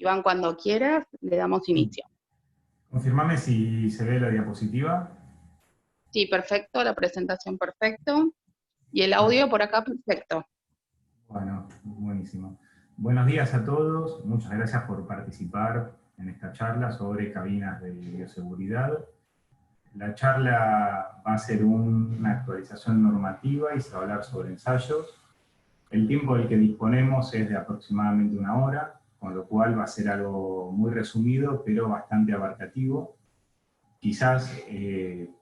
Iván, cuando quieras, le damos inicio. Confirmame si se ve la diapositiva. Sí, perfecto, la presentación perfecto. Y el audio por acá perfecto. Bueno, buenísimo. Buenos días a todos, muchas gracias por participar en esta charla sobre cabinas de bioseguridad. La charla va a ser una actualización normativa y se va a hablar sobre ensayos. El tiempo del que disponemos es de aproximadamente 1 hora, con lo cual va a ser algo muy resumido, pero bastante abarcativo. Quizás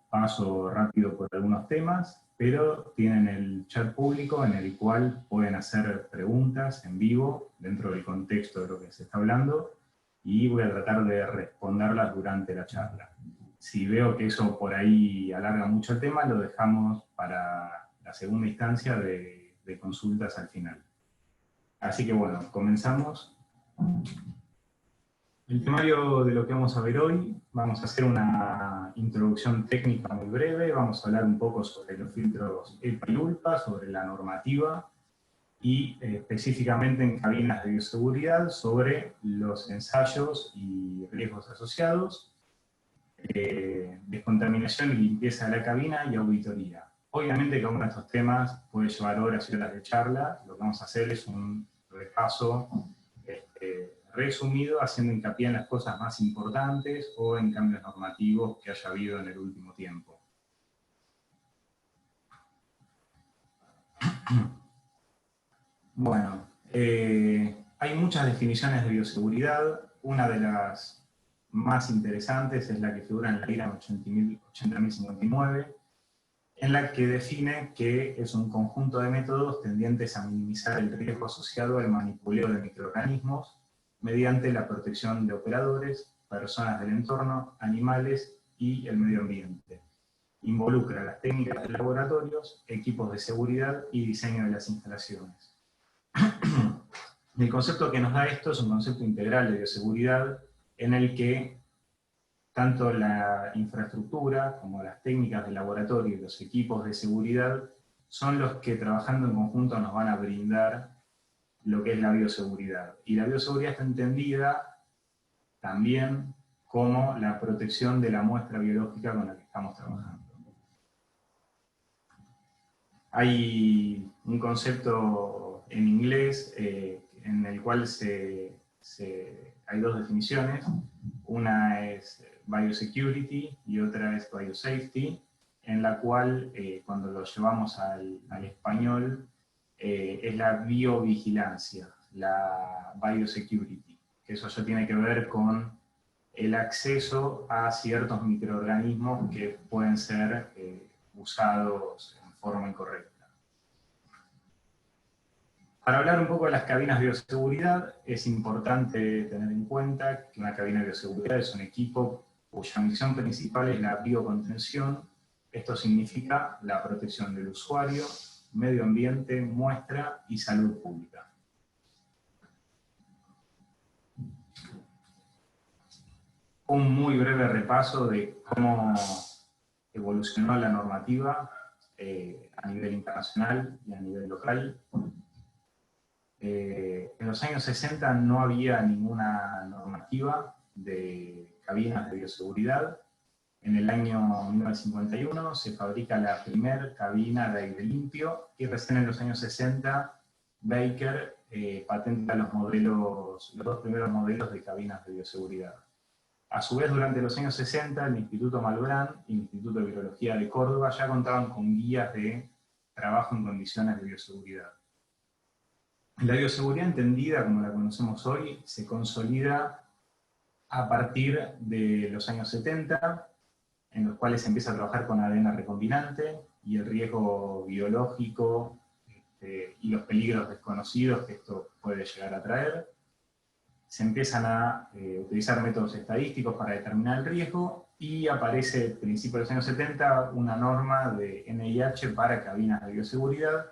paso rápido por algunos temas, pero tienen el chat público en el cual pueden hacer preguntas en vivo dentro del contexto de lo que se está hablando y voy a tratar de responderlas durante la charla. Si veo que eso por ahí alarga mucho el tema, lo dejamos para la segunda instancia de consultas al final. Así que bueno, comenzamos. El temario de lo que vamos a ver hoy, vamos a hacer una introducción técnica muy breve, vamos a hablar un poco sobre los filtros EPA y ULPA, sobre la normativa y específicamente en cabinas de bioseguridad sobre los ensayos y riesgos asociados, descontaminación y limpieza de la cabina y auditoría. Obviamente cada uno de estos temas puede llevar horas y horas de charla, lo que vamos a hacer es un repaso resumido, haciendo hincapié en las cosas más importantes o en cambios normativos que haya habido en el último tiempo. Bueno, hay muchas definiciones de bioseguridad. Una de las más interesantes es la que figura en la IRA 80.059, en la que define que es un conjunto de métodos tendientes a minimizar el riesgo asociado al manipuleo de microorganismos mediante la protección de operadores, personas del entorno, animales y el medio ambiente. Involucra las técnicas de laboratorios, equipos de seguridad y diseño de las instalaciones. El concepto que nos da esto es un concepto integral de bioseguridad en el que tanto la infraestructura como las técnicas de laboratorio y los equipos de seguridad son los que trabajando en conjunto nos van a brindar lo que es la bioseguridad. Y la bioseguridad está entendida también como la protección de la muestra biológica con la que estamos trabajando. Hay un concepto en inglés en el cual hay dos definiciones. Una es biosecurity y otra es biosafety, en la cual cuando lo llevamos al español es la biovigilancia, la biosecurity, que eso ya tiene que ver con el acceso a ciertos microorganismos que pueden ser usados en forma incorrecta. Para hablar un poco de las cabinas de bioseguridad, es importante tener en cuenta que una cabina de bioseguridad es un equipo cuya misión principal es la biocontención. Esto significa la protección del usuario, medio ambiente, muestra y salud pública. Un muy breve repaso de cómo evolucionó la normativa a nivel internacional y a nivel local. En los años 60 no había ninguna normativa de cabinas de bioseguridad. En el año 1951 se fabrica la primera cabina de aire limpio y recién en los años 60 Baker patenta los dos primeros modelos de cabinas de bioseguridad. A su vez, durante los años 60, el Instituto Malbrán y el Instituto de Virología de Córdoba ya contaban con guías de trabajo en condiciones de bioseguridad. La bioseguridad entendida como la conocemos hoy se consolida a partir de los años 70, en los cuales se empieza a trabajar con ADN recombinante y el riesgo biológico y los peligros desconocidos que esto puede llegar a traer. Se empiezan a utilizar métodos estadísticos para determinar el riesgo y aparece a principios de los años 70 una norma de NIH para cabinas de bioseguridad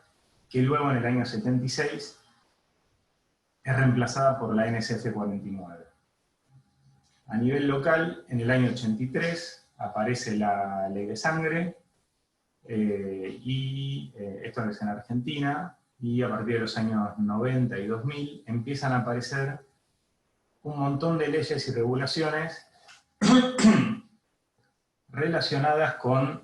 que luego en el año 76 es reemplazada por la NSF 49. A nivel local, en el año 83 aparece la ley de sangre, esto es en Argentina, y a partir de los años 90 y 2000 empiezan a aparecer un montón de leyes y regulaciones relacionadas con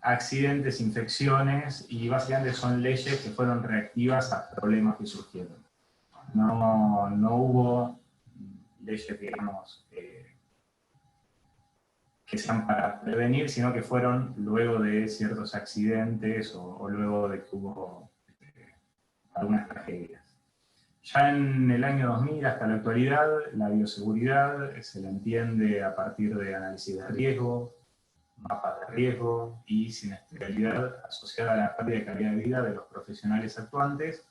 accidentes, infecciones, y básicamente son leyes que fueron reactivas a problemas que surgieron. No hubo leyes, digamos, que sean para prevenir, sino que fueron luego de ciertos accidentes o luego de que hubo algunas tragedias. Ya en el año 2000 hasta la actualidad, la bioseguridad se la entiende a partir de análisis de riesgo, mapas de riesgo y siniestralidad asociada a la pérdida de calidad de vida de los profesionales actuantes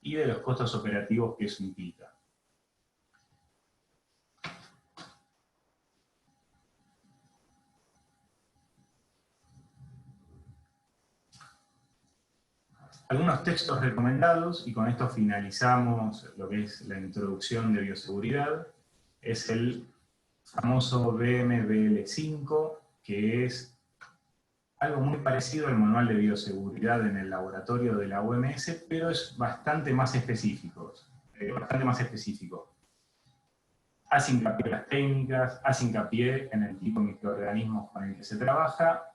y de los costos operativos que eso implica. Algunos textos recomendados, y con esto finalizamos lo que es la introducción de bioseguridad, es el famoso BMBL5, que es algo muy parecido al manual de bioseguridad en el laboratorio de la OMS, pero es bastante más específico. Hace hincapié en las técnicas, hace hincapié en el tipo de microorganismos con el que se trabaja,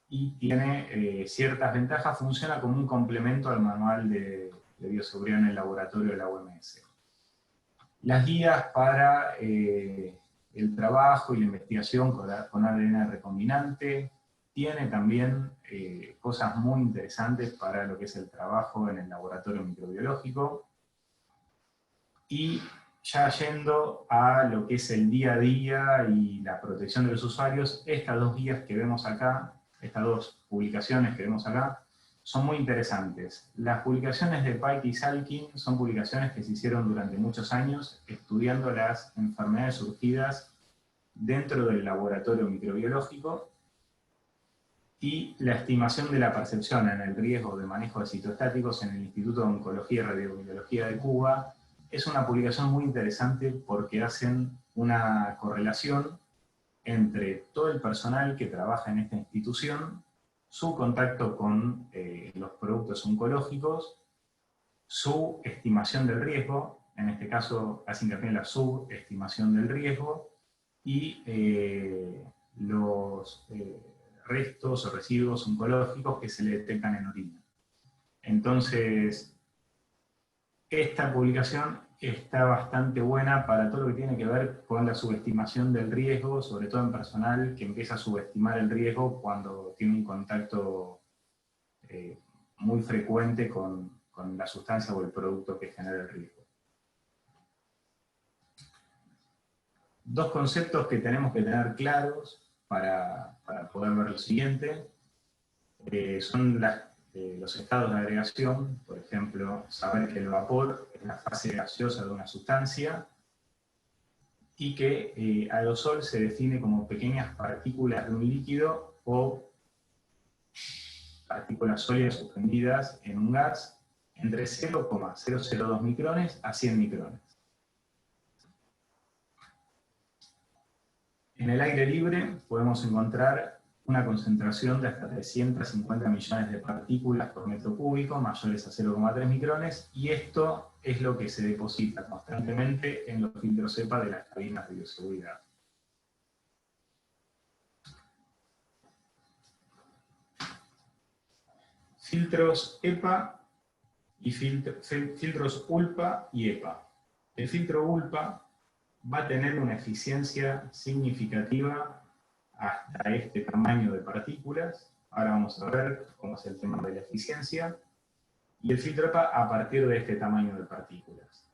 y tiene ciertas ventajas, funciona como un complemento al manual de bioseguridad en el laboratorio de la OMS. Las guías para el trabajo y la investigación con ADN recombinante tiene también cosas muy interesantes para lo que es el trabajo en el laboratorio microbiológico. Y ya yendo a lo que es el día a día y la protección de los usuarios, estas dos guías que vemos acá, estas dos publicaciones que vemos acá, son muy interesantes. Las publicaciones de Pike y Salkin son publicaciones que se hicieron durante muchos años estudiando las enfermedades surgidas dentro del laboratorio microbiológico y la estimación de la percepción en el riesgo de manejo de citostáticos en el Instituto de Oncología y Radiobiología de Cuba. Es una publicación muy interesante porque hacen una correlación entre todo el personal que trabaja en esta institución, su contacto con los productos oncológicos, su estimación del riesgo, en este caso hace hincapié en la subestimación del riesgo, y los restos o residuos oncológicos que se le detectan en orina. Entonces, esta publicación está bastante buena para todo lo que tiene que ver con la subestimación del riesgo, sobre todo en personal que empieza a subestimar el riesgo cuando tiene un contacto muy frecuente con la sustancia o el producto que genera el riesgo. Dos conceptos que tenemos que tener claros para poder ver lo siguiente son los estados de agregación. Por ejemplo, saber que el vapor es la fase gaseosa de una sustancia y que aerosol se define como pequeñas partículas de un líquido o partículas sólidas suspendidas en un gas entre 0,002 micrones a 100 micrones. En el aire libre podemos encontrar una concentración de hasta 350 millones de partículas por metro cúbico, mayores a 0,3 micrones, y esto es lo que se deposita constantemente en los filtros EPA de las cabinas de bioseguridad. Filtros EPA y filtros ULPA y EPA. El filtro ULPA va a tener una eficiencia significativa hasta este tamaño de partículas. Ahora vamos a ver cómo es el tema de la eficiencia. Y el filtro EPA a partir de este tamaño de partículas.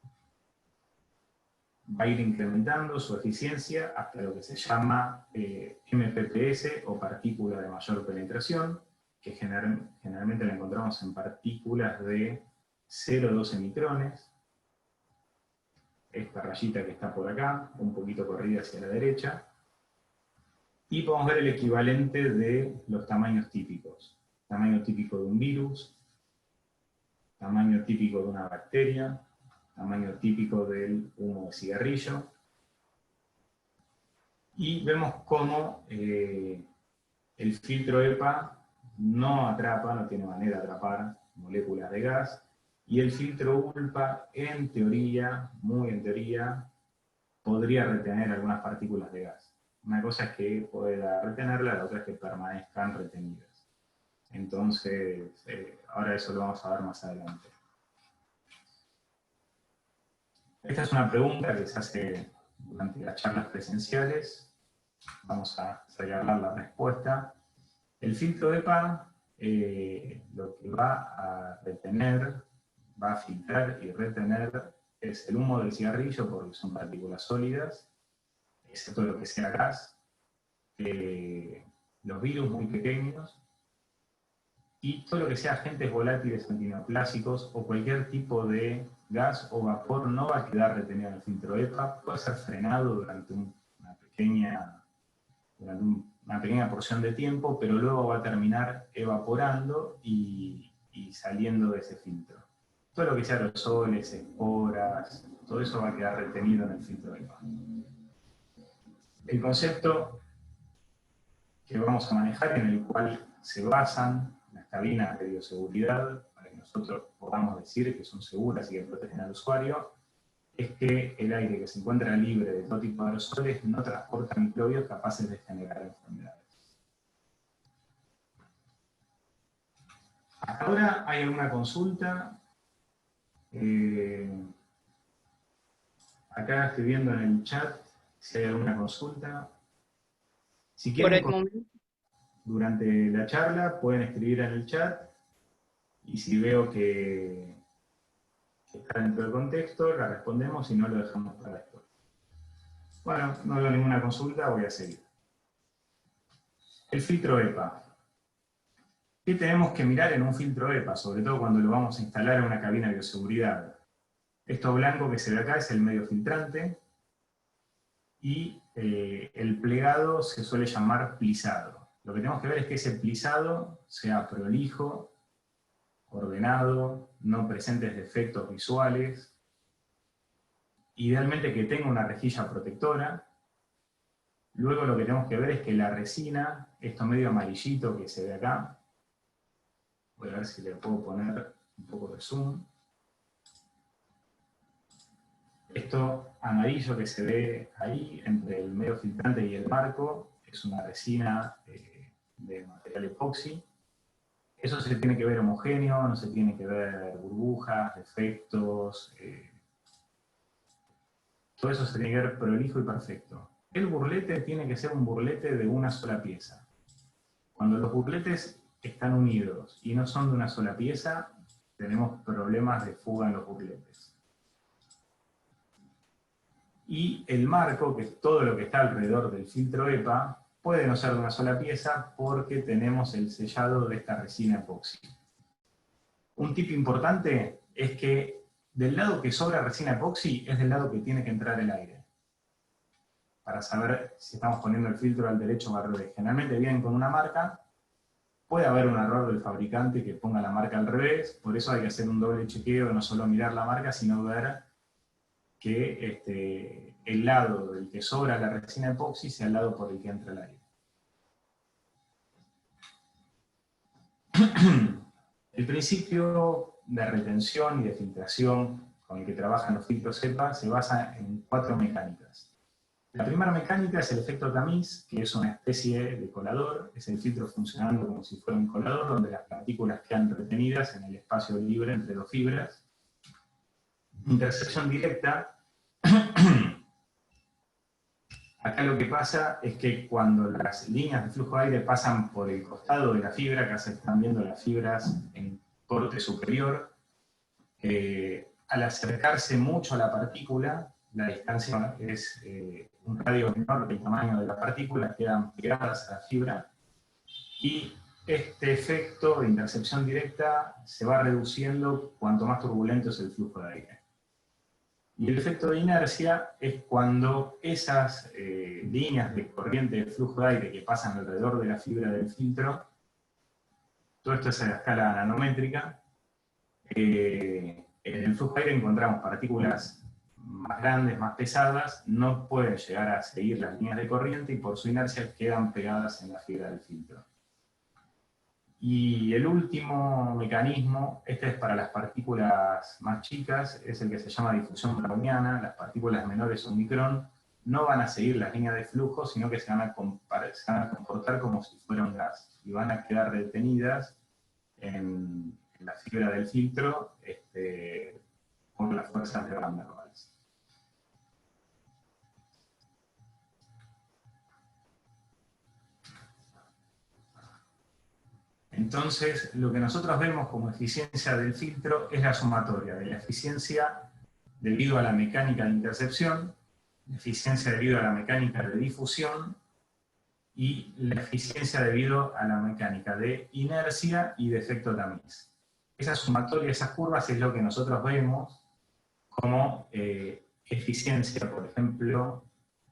Va a ir incrementando su eficiencia hasta lo que se llama MPPS o partícula de mayor penetración, que generalmente la encontramos en partículas de 0,12 micrones. Esta rayita que está por acá, un poquito corrida hacia la derecha. Y podemos ver el equivalente de los tamaños típicos. Tamaño típico de un virus, tamaño típico de una bacteria, tamaño típico del humo de cigarrillo. Y vemos cómo el filtro EPA no atrapa, no tiene manera de atrapar moléculas de gas, Y el filtro ULPA, en teoría, muy en teoría, podría retener algunas partículas de gas. Una cosa es que pueda retenerla, la otra es que permanezcan retenidas. Entonces, ahora eso lo vamos a ver más adelante. Esta es una pregunta que se hace durante las charlas presenciales. Vamos a señalar la respuesta. El filtro EPA lo que va a retener, va a filtrar y retener es el humo del cigarrillo, porque son partículas sólidas, excepto lo que sea gas, los virus muy pequeños, y todo lo que sea agentes volátiles antineoplásicos o cualquier tipo de gas o vapor no va a quedar retenido en el filtro EPA, puede ser frenado durante una pequeña porción de tiempo, pero luego va a terminar evaporando y saliendo de ese filtro. Todo lo que sea aerosoles, esporas, todo eso va a quedar retenido en el filtro EPA. El concepto que vamos a manejar, en el cual se basan las cabinas de bioseguridad, para que nosotros podamos decir que son seguras y que protegen al usuario, es que el aire que se encuentra libre de todo tipo de aerosoles no transporta microbios capaces de generar enfermedades. Hasta ahora hay alguna consulta. Acá estoy viendo en el chat si hay alguna consulta. Si quieren, durante la charla pueden escribir en el chat, y si veo que está dentro del contexto, la respondemos y no lo dejamos para después. Bueno, no veo ninguna consulta, voy a seguir. El filtro EPA. ¿Qué tenemos que mirar en un filtro EPA? Sobre todo cuando lo vamos a instalar en una cabina de bioseguridad. Esto blanco que se ve acá es el medio filtrante, y el plegado se suele llamar plisado. Lo que tenemos que ver es que ese plisado sea prolijo, ordenado, no presentes defectos visuales, idealmente que tenga una rejilla protectora. Luego lo que tenemos que ver es que la resina, esto medio amarillito que se ve acá, voy a ver si le puedo poner un poco de zoom. Esto amarillo que se ve ahí, entre el medio filtrante y el marco, es una resina de material epoxi. Eso se tiene que ver homogéneo, no se tiene que ver burbujas, defectos. Todo eso se tiene que ver prolijo y perfecto. El burlete tiene que ser un burlete de una sola pieza. Cuando los burletes están unidos y no son de una sola pieza, tenemos problemas de fuga en los burletes. Y el marco, que es todo lo que está alrededor del filtro EPA, puede no ser de una sola pieza porque tenemos el sellado de esta resina epoxi. Un tip importante es que del lado que sobra resina epoxi es del lado que tiene que entrar el aire. Para saber si estamos poniendo el filtro al derecho o al revés. Generalmente vienen con una marca, puede haber un error del fabricante que ponga la marca al revés, por eso hay que hacer un doble chequeo, no solo mirar la marca, sino ver que el lado del que sobra la resina epoxi sea el lado por el que entra el aire. El principio de retención y de filtración con el que trabajan los filtros EPA se basa en 4 mecánicas. La primera mecánica es el efecto tamiz, que es una especie de colador, es el filtro funcionando como si fuera un colador, donde las partículas quedan retenidas en el espacio libre entre 2 fibras. Intercepción directa. Acá lo que pasa es que cuando las líneas de flujo de aire pasan por el costado de la fibra, acá se están viendo las fibras en corte superior, al acercarse mucho a la partícula, la distancia es un radio menor del tamaño de la partícula, quedan pegadas a la fibra, y este efecto de intercepción directa se va reduciendo cuanto más turbulento es el flujo de aire. Y el efecto de inercia es cuando esas líneas de corriente de flujo de aire que pasan alrededor de la fibra del filtro, todo esto es a la escala nanométrica, en el flujo de aire encontramos partículas más grandes, más pesadas, no pueden llegar a seguir las líneas de corriente y por su inercia quedan pegadas en la fibra del filtro. Y el último mecanismo, este es para las partículas más chicas, es el que se llama difusión browniana. Las partículas menores a un micrón no van a seguir la línea de flujo, sino que se van a comportar como si fuera un gas, y van a quedar retenidas en la fibra del filtro por las fuerzas de Van der Waals. Entonces, lo que nosotros vemos como eficiencia del filtro es la sumatoria de la eficiencia debido a la mecánica de intercepción, la eficiencia debido a la mecánica de difusión y la eficiencia debido a la mecánica de inercia y de efecto tamiz. Esa sumatoria, esas curvas, es lo que nosotros vemos como eficiencia, por ejemplo,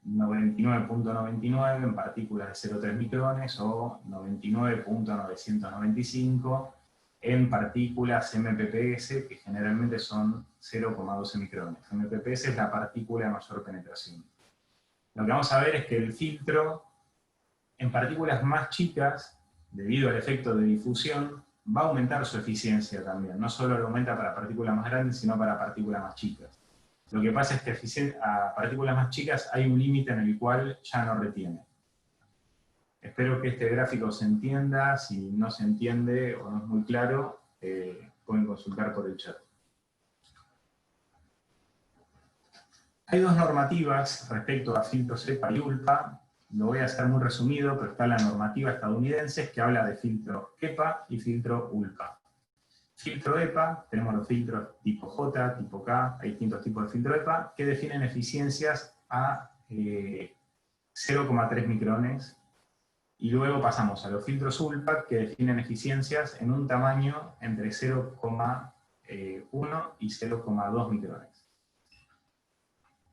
99.99 en partículas de 0,3 micrones o 99.995 en partículas MPPS, que generalmente son 0,12 micrones. MPPS es la partícula de mayor penetración. Lo que vamos a ver es que el filtro, en partículas más chicas, debido al efecto de difusión, va a aumentar su eficiencia también. No solo lo aumenta para partículas más grandes, sino para partículas más chicas. Lo que pasa es que a partículas más chicas hay un límite en el cual ya no retiene. Espero que este gráfico se entienda. Si no se entiende o no es muy claro, pueden consultar por el chat. Hay dos normativas respecto a filtros EPA y ULPA. Lo voy a hacer muy resumido, pero está la normativa estadounidense que habla de filtro EPA y filtro ULPA. Filtro EPA, tenemos los filtros tipo J, tipo K, hay distintos tipos de filtro EPA, que definen eficiencias a 0,3 micrones, y luego pasamos a los filtros ULPA, que definen eficiencias en un tamaño entre 0,1 y 0,2 micrones.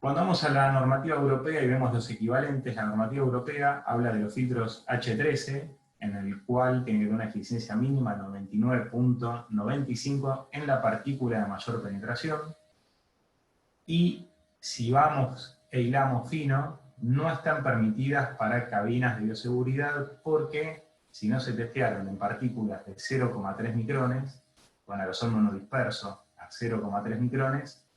Cuando vamos a la normativa europea y vemos los equivalentes, la normativa europea habla de los filtros H13, en el cual tiene que tener una eficiencia mínima de 99.95 en la partícula de mayor penetración. Y si vamos e hilamos fino, no están permitidas para cabinas de bioseguridad porque, si no se testearon en partículas de 0,3 micrones, con aerosol monodisperso a 0,3 micrones,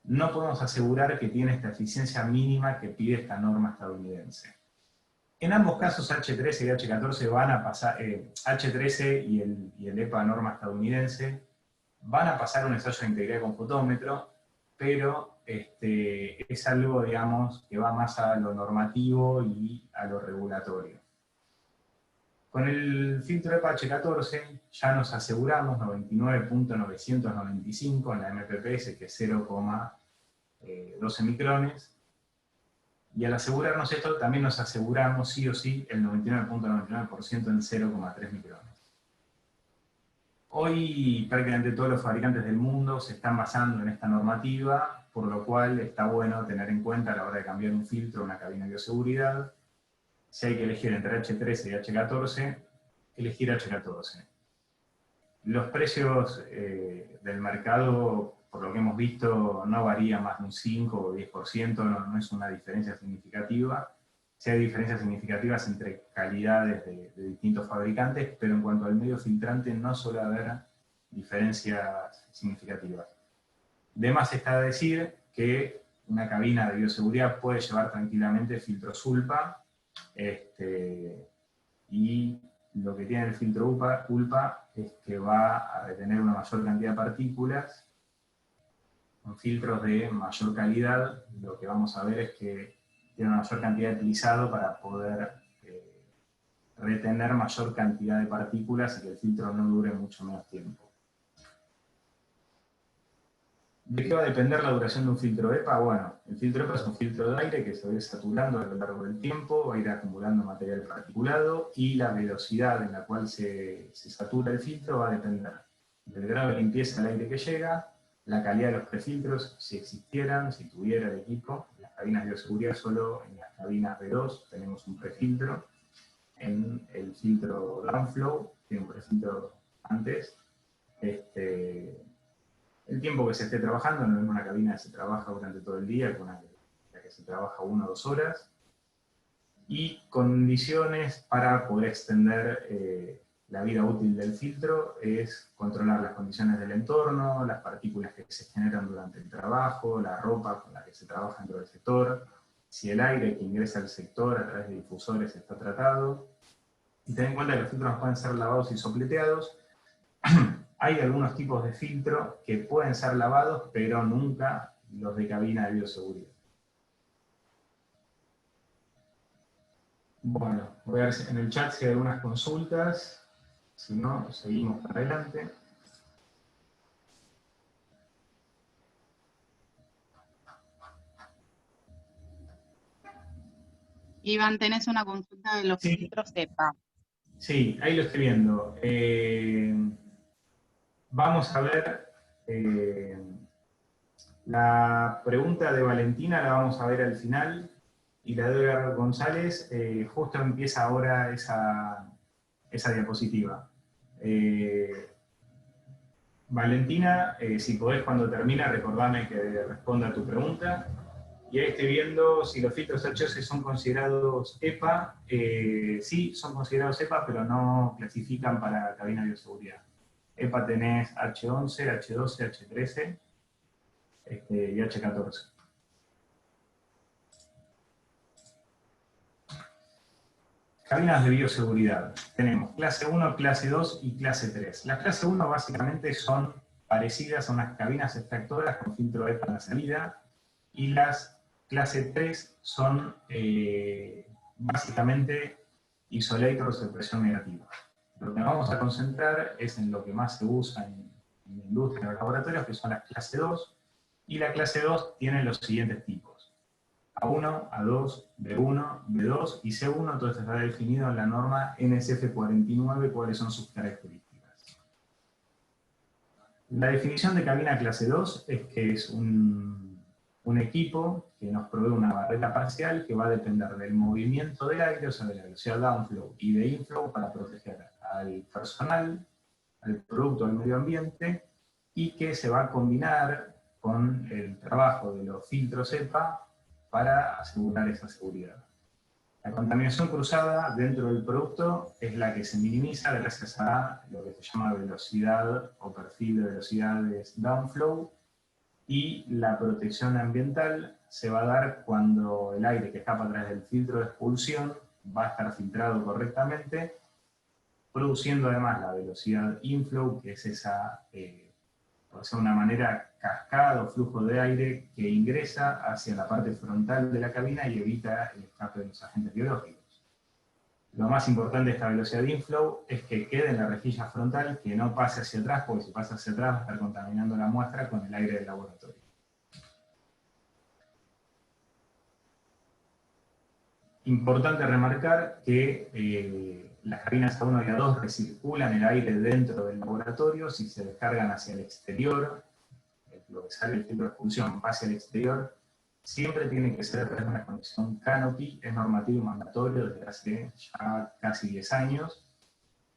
no podemos asegurar que tiene esta eficiencia mínima que pide esta norma estadounidense. En ambos casos, H13 y H14 van a pasar, H13 y el EPA norma estadounidense van a pasar un ensayo de integridad con fotómetro, pero es algo, digamos, que va más a lo normativo y a lo regulatorio. Con el filtro EPA H14 ya nos aseguramos 99.995 en la MPPS, que es 0,12 micrones, y al asegurarnos esto también nos aseguramos sí o sí el 99.99% en 0,3 micrones. Hoy prácticamente todos los fabricantes del mundo se están basando en esta normativa, por lo cual está bueno tener en cuenta a la hora de cambiar un filtro en una cabina de bioseguridad. Si hay que elegir entre H13 y H14, elegir H14. Los precios del mercado, por lo que hemos visto, no varían más de un 5 o 10%, no es una diferencia significativa. Sí hay diferencias significativas entre calidades de distintos fabricantes, pero en cuanto al medio filtrante no suele haber diferencias significativas. De más está decir que una cabina de bioseguridad puede llevar tranquilamente filtros ULPA, y lo que tiene el filtro ULPA es que va a retener una mayor cantidad de partículas. Con filtros de mayor calidad, lo que vamos a ver es que tiene una mayor cantidad de utilizado para poder retener mayor cantidad de partículas y que el filtro no dure mucho menos tiempo. ¿De qué va a depender la duración de un filtro EPA? Bueno, el filtro EPA es un filtro de aire que se va a ir saturando a lo largo del tiempo, va a ir acumulando material particulado, y la velocidad en la cual se satura el filtro va a depender del grado de limpieza del aire que llega, la calidad de los prefiltros, si existieran, si tuviera el equipo. En las cabinas de bioseguridad, solo en las cabinas B2 tenemos un prefiltro. En el filtro Downflow tiene un prefiltro antes. El tiempo que se esté trabajando, no es una cabina que se trabaja durante todo el día, con una que se trabaja 1 o 2 horas. Y condiciones para poder extender la vida útil del filtro es controlar las condiciones del entorno, las partículas que se generan durante el trabajo, la ropa con la que se trabaja dentro del sector, si el aire que ingresa al sector a través de difusores está tratado. Y ten en cuenta que los filtros no pueden ser lavados y sopleteados. Hay algunos tipos de filtro que pueden ser lavados, pero nunca los de cabina de bioseguridad. Bueno, voy a ver en el chat si hay algunas consultas. Si no, seguimos para adelante. Iván, tenés una consulta de los filtros EPA. Sí, ahí lo estoy viendo. Vamos a ver la pregunta de Valentina, la vamos a ver al final, y la de Edgar González, justo empieza ahora esa diapositiva. Valentina, si podés cuando termina, recordame que responda a tu pregunta. Y ahí estoy viendo si los filtros H11 son considerados EPA. Sí, son considerados EPA, pero no clasifican para cabina de bioseguridad. EPA tenés H11, H12, H13 y H14. Cabinas de bioseguridad. Tenemos clase 1, clase 2 y clase 3. Las clase 1 básicamente son parecidas a unas cabinas extractoras con filtro EPA en la salida, y las clase 3 son básicamente isolators de presión negativa. Lo que nos vamos a concentrar es en lo que más se usa en la industria, en los laboratorios, que son las clase 2, y la clase 2 tiene los siguientes tipos: A1, A2, B1, B2 y C1, todo esto está definido en la norma NSF 49, cuáles son sus características. La definición de cabina clase 2 es que es un equipo que nos provee una barrera parcial que va a depender del movimiento del aire, o sea, de la velocidad downflow y de inflow, para proteger al personal, al producto, al medio ambiente, y que se va a combinar con el trabajo de los filtros EPA para asegurar esa seguridad. La contaminación cruzada dentro del producto es la que se minimiza gracias a lo que se llama velocidad o perfil de velocidades downflow, y la protección ambiental se va a dar cuando el aire que escapa a través del filtro de expulsión va a estar filtrado correctamente, produciendo además la velocidad inflow, que es esa, por decirlo de una manera, cascada o flujo de aire que ingresa hacia la parte frontal de la cabina y evita el escape de los agentes biológicos. Lo más importante de esta velocidad de inflow es que quede en la rejilla frontal, que no pase hacia atrás, porque si pasa hacia atrás va a estar contaminando la muestra con el aire del laboratorio. Importante remarcar que las cabinas A1 y A2 recirculan el aire dentro del laboratorio. Si se descargan hacia el exterior, lo que sale del filtro de expulsión va hacia el exterior, siempre tiene que ser a través de una conexión canopy, es normativo y mandatorio desde hace ya casi 10 años.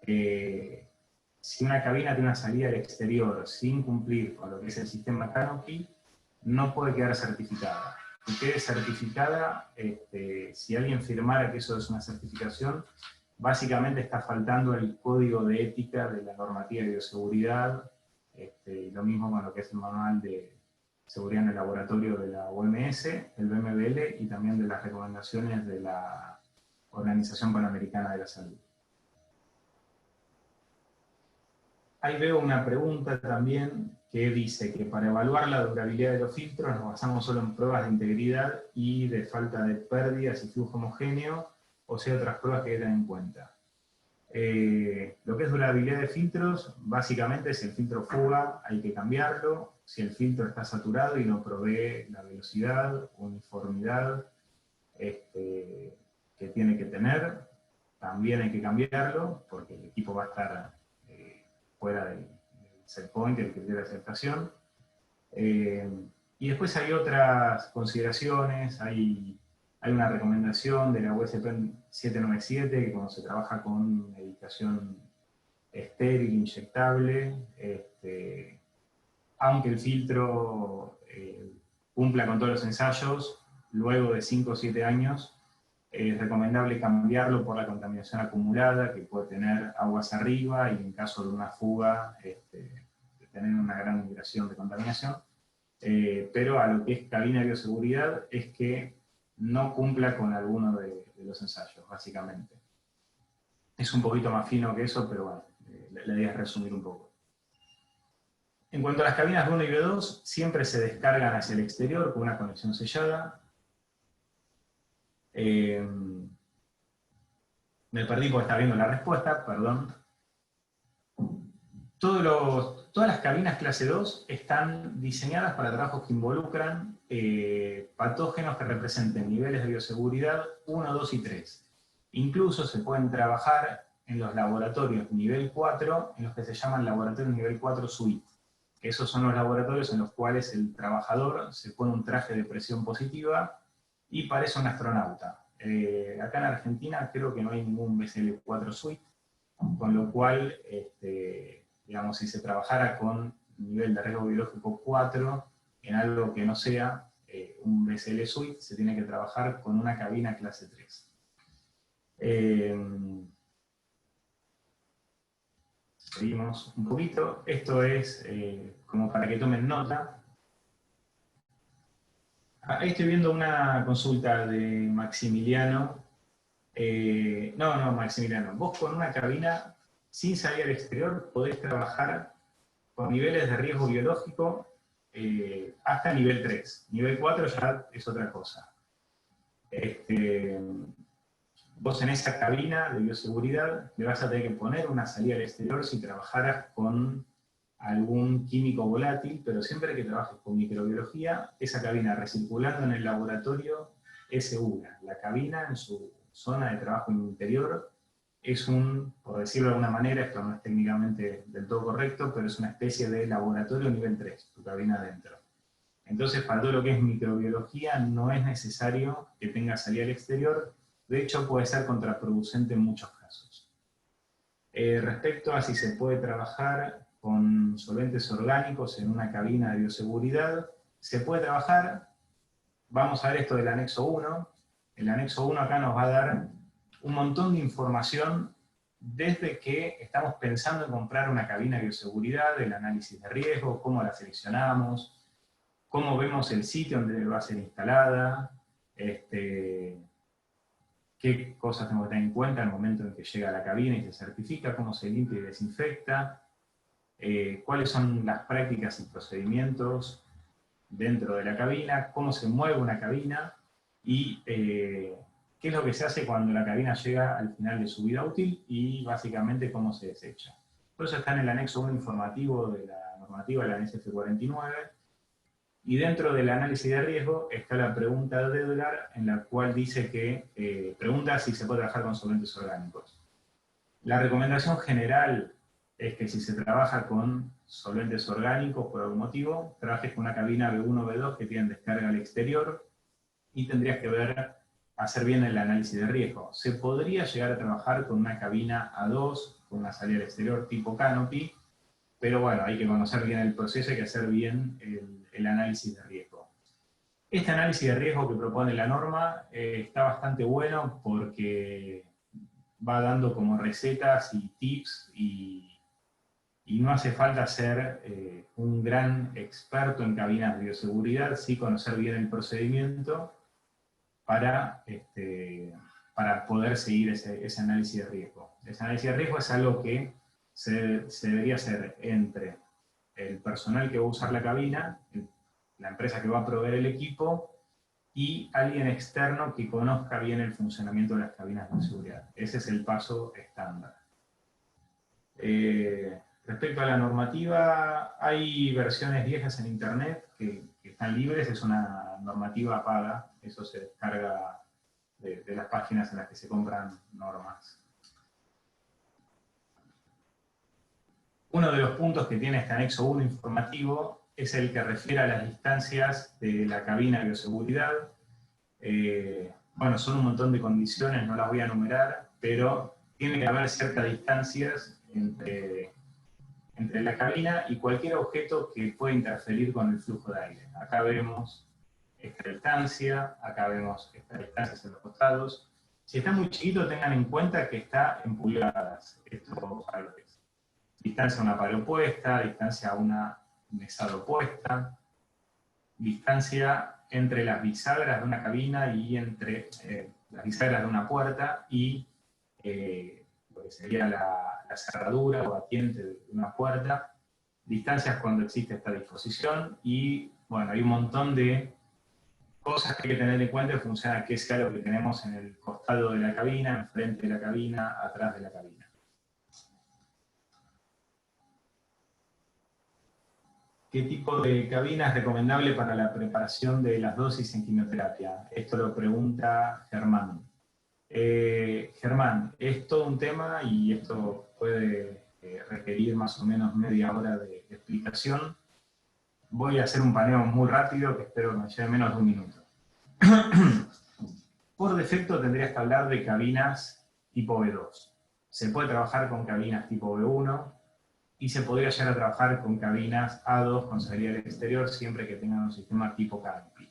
Si una cabina tiene una salida al exterior sin cumplir con lo que es el sistema canopy, no puede quedar certificada. Que quede certificada, si alguien firmara que eso es una certificación, básicamente está faltando el código de ética de la normativa de bioseguridad, lo mismo con lo que es el manual de seguridad en el laboratorio de la OMS, el BMBL, y también de las recomendaciones de la Organización Panamericana de la Salud. Ahí veo una pregunta también que dice que para evaluar la durabilidad de los filtros nos basamos solo en pruebas de integridad y de falta de pérdidas y flujo homogéneo, o sea, otras pruebas que hay que tener en cuenta. Lo que es durabilidad de filtros, básicamente, si el filtro fuga, hay que cambiarlo. Si el filtro está saturado y no provee la velocidad, uniformidad que tiene que tener, también hay que cambiarlo, porque el equipo va a estar fuera del set point, del criterio de aceptación. Y después hay otras consideraciones, hay una recomendación de la USP 797, que cuando se trabaja con medicación estéril, inyectable, aunque el filtro cumpla con todos los ensayos, luego de 5 o 7 años Es recomendable cambiarlo por la contaminación acumulada, que puede tener aguas arriba y en caso de una fuga, tener una gran migración de contaminación. Pero a lo que es cabina de bioseguridad es que no cumpla con alguno de los ensayos, básicamente. Es un poquito más fino que eso, pero bueno, la idea es resumir un poco. En cuanto a las cabinas B1 y B2, siempre se descargan hacia el exterior con una conexión sellada. Me perdí porque estaba viendo la respuesta, perdón. Todas las cabinas clase 2 están diseñadas para trabajos que involucran patógenos que representen niveles de bioseguridad 1, 2 y 3. Incluso se pueden trabajar en los laboratorios nivel 4, en los que se llaman laboratorios nivel 4 suite. Esos son los laboratorios en los cuales el trabajador se pone un traje de presión positiva y parece un astronauta. Acá en Argentina creo que no hay ningún BSL-4 suite, con lo cual, digamos, si se trabajara con nivel de riesgo biológico 4 en algo que no sea un BSL suite, se tiene que trabajar con una cabina clase 3. Seguimos un poquito. Esto es como para que tomen nota. Ahí estoy viendo una consulta de Maximiliano. No, Maximiliano. Vos con una cabina sin salir al exterior podés trabajar con niveles de riesgo biológico hasta nivel 3. Nivel 4 ya es otra cosa. Vos en esa cabina de bioseguridad le vas a tener que poner una salida al exterior si trabajaras con algún químico volátil, pero siempre que trabajes con microbiología, esa cabina recirculando en el laboratorio es segura. La cabina en su zona de trabajo interior es por decirlo de alguna manera, esto no es técnicamente del todo correcto, pero es una especie de laboratorio nivel 3, tu cabina adentro. Entonces, para todo lo que es microbiología, no es necesario que tenga salida al exterior. De hecho, puede ser contraproducente en muchos casos. Respecto a si se puede trabajar con solventes orgánicos en una cabina de bioseguridad, se puede trabajar. Vamos a ver esto del anexo 1. El anexo 1 acá nos va a dar un montón de información desde que estamos pensando en comprar una cabina de bioseguridad, el análisis de riesgo, cómo la seleccionamos, cómo vemos el sitio donde va a ser instalada, qué cosas tenemos que tener en cuenta al momento en que llega a la cabina y se certifica, cómo se limpia y desinfecta, cuáles son las prácticas y procedimientos dentro de la cabina, cómo se mueve una cabina y qué es lo que se hace cuando la cabina llega al final de su vida útil y básicamente cómo se desecha. Por eso está en el anexo 1 informativo de la normativa de la NSF 49. Y dentro del análisis de riesgo está la pregunta de Edgar, en la cual dice que pregunta si se puede trabajar con solventes orgánicos. La recomendación general es que si se trabaja con solventes orgánicos por algún motivo, trabajes con una cabina B1 o B2 que tienen descarga al exterior y tendrías que hacer bien el análisis de riesgo. Se podría llegar a trabajar con una cabina A2, con una salida al exterior tipo Canopy, pero bueno, hay que conocer bien el proceso, hay que hacer bien el análisis de riesgo. Este análisis de riesgo que propone la norma está bastante bueno porque va dando como recetas y tips y no hace falta ser un gran experto en cabinas de bioseguridad, sí conocer bien el procedimiento para poder seguir ese análisis de riesgo. Ese análisis de riesgo es algo que se debería hacer entre el personal que va a usar la cabina, la empresa que va a proveer el equipo, y alguien externo que conozca bien el funcionamiento de las cabinas de seguridad. Ese es el paso estándar. Respecto a la normativa, hay versiones viejas en internet que están libres, es una normativa paga, eso se descarga de las páginas en las que se compran normas. Uno de los puntos que tiene este anexo 1 informativo es el que refiere a las distancias de la cabina de bioseguridad. Bueno, son un montón de condiciones, no las voy a enumerar, pero tiene que haber ciertas distancias entre la cabina y cualquier objeto que pueda interferir con el flujo de aire. Acá vemos esta distancia, acá vemos estas distancias en los costados. Si está muy chiquito, tengan en cuenta que está en pulgadas. Esto para lo que es. Distancia a una pared opuesta, distancia a una mesada opuesta, distancia entre las bisagras de una cabina y entre las bisagras de una puerta y lo que sería la cerradura o batiente de una puerta, distancias cuando existe esta disposición y, bueno, hay un montón de cosas que hay que tener en cuenta en función a qué sea lo que tenemos en el costado de la cabina, enfrente de la cabina, atrás de la cabina. ¿Qué tipo de cabina es recomendable para la preparación de las dosis en quimioterapia? Esto lo pregunta Germán. Germán, es todo un tema y esto puede requerir más o menos media hora de explicación. Voy a hacer un paneo muy rápido que espero que me lleve menos de un minuto. Por defecto tendrías que hablar de cabinas tipo B2. Se puede trabajar con cabinas tipo B1 y se podría llegar a trabajar con cabinas A2 con salida al exterior siempre que tengan un sistema tipo Canopy.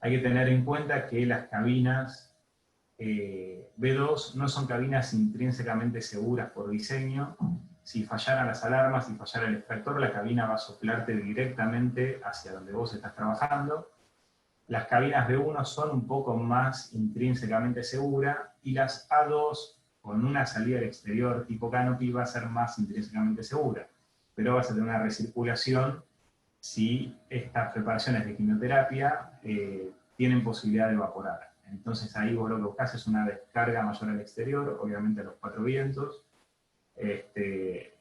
Hay que tener en cuenta que las cabinas B2 no son cabinas intrínsecamente seguras por diseño. Si fallaran las alarmas, si fallara el extractor, la cabina va a soplarte directamente hacia donde vos estás trabajando. Las cabinas B1 son un poco más intrínsecamente seguras y las A2 con una salida al exterior tipo Canopy va a ser más intrínsecamente segura, pero vas a tener una recirculación si estas preparaciones de quimioterapia tienen posibilidad de evaporar. Entonces ahí vos lo que buscás es una descarga mayor al exterior, obviamente a los 4 vientos.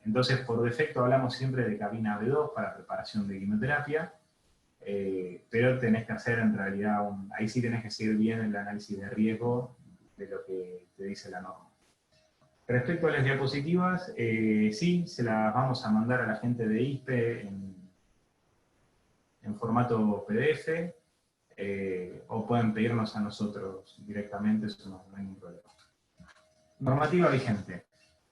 Entonces por defecto hablamos siempre de cabina B2 para preparación de quimioterapia, pero tenés que hacer en realidad, ahí sí tenés que seguir bien el análisis de riesgo de lo que te dice la norma. Respecto a las diapositivas, sí, se las vamos a mandar a la gente de ISPE en formato PDF, o pueden pedirnos a nosotros directamente, eso no hay ningún problema. Normativa vigente.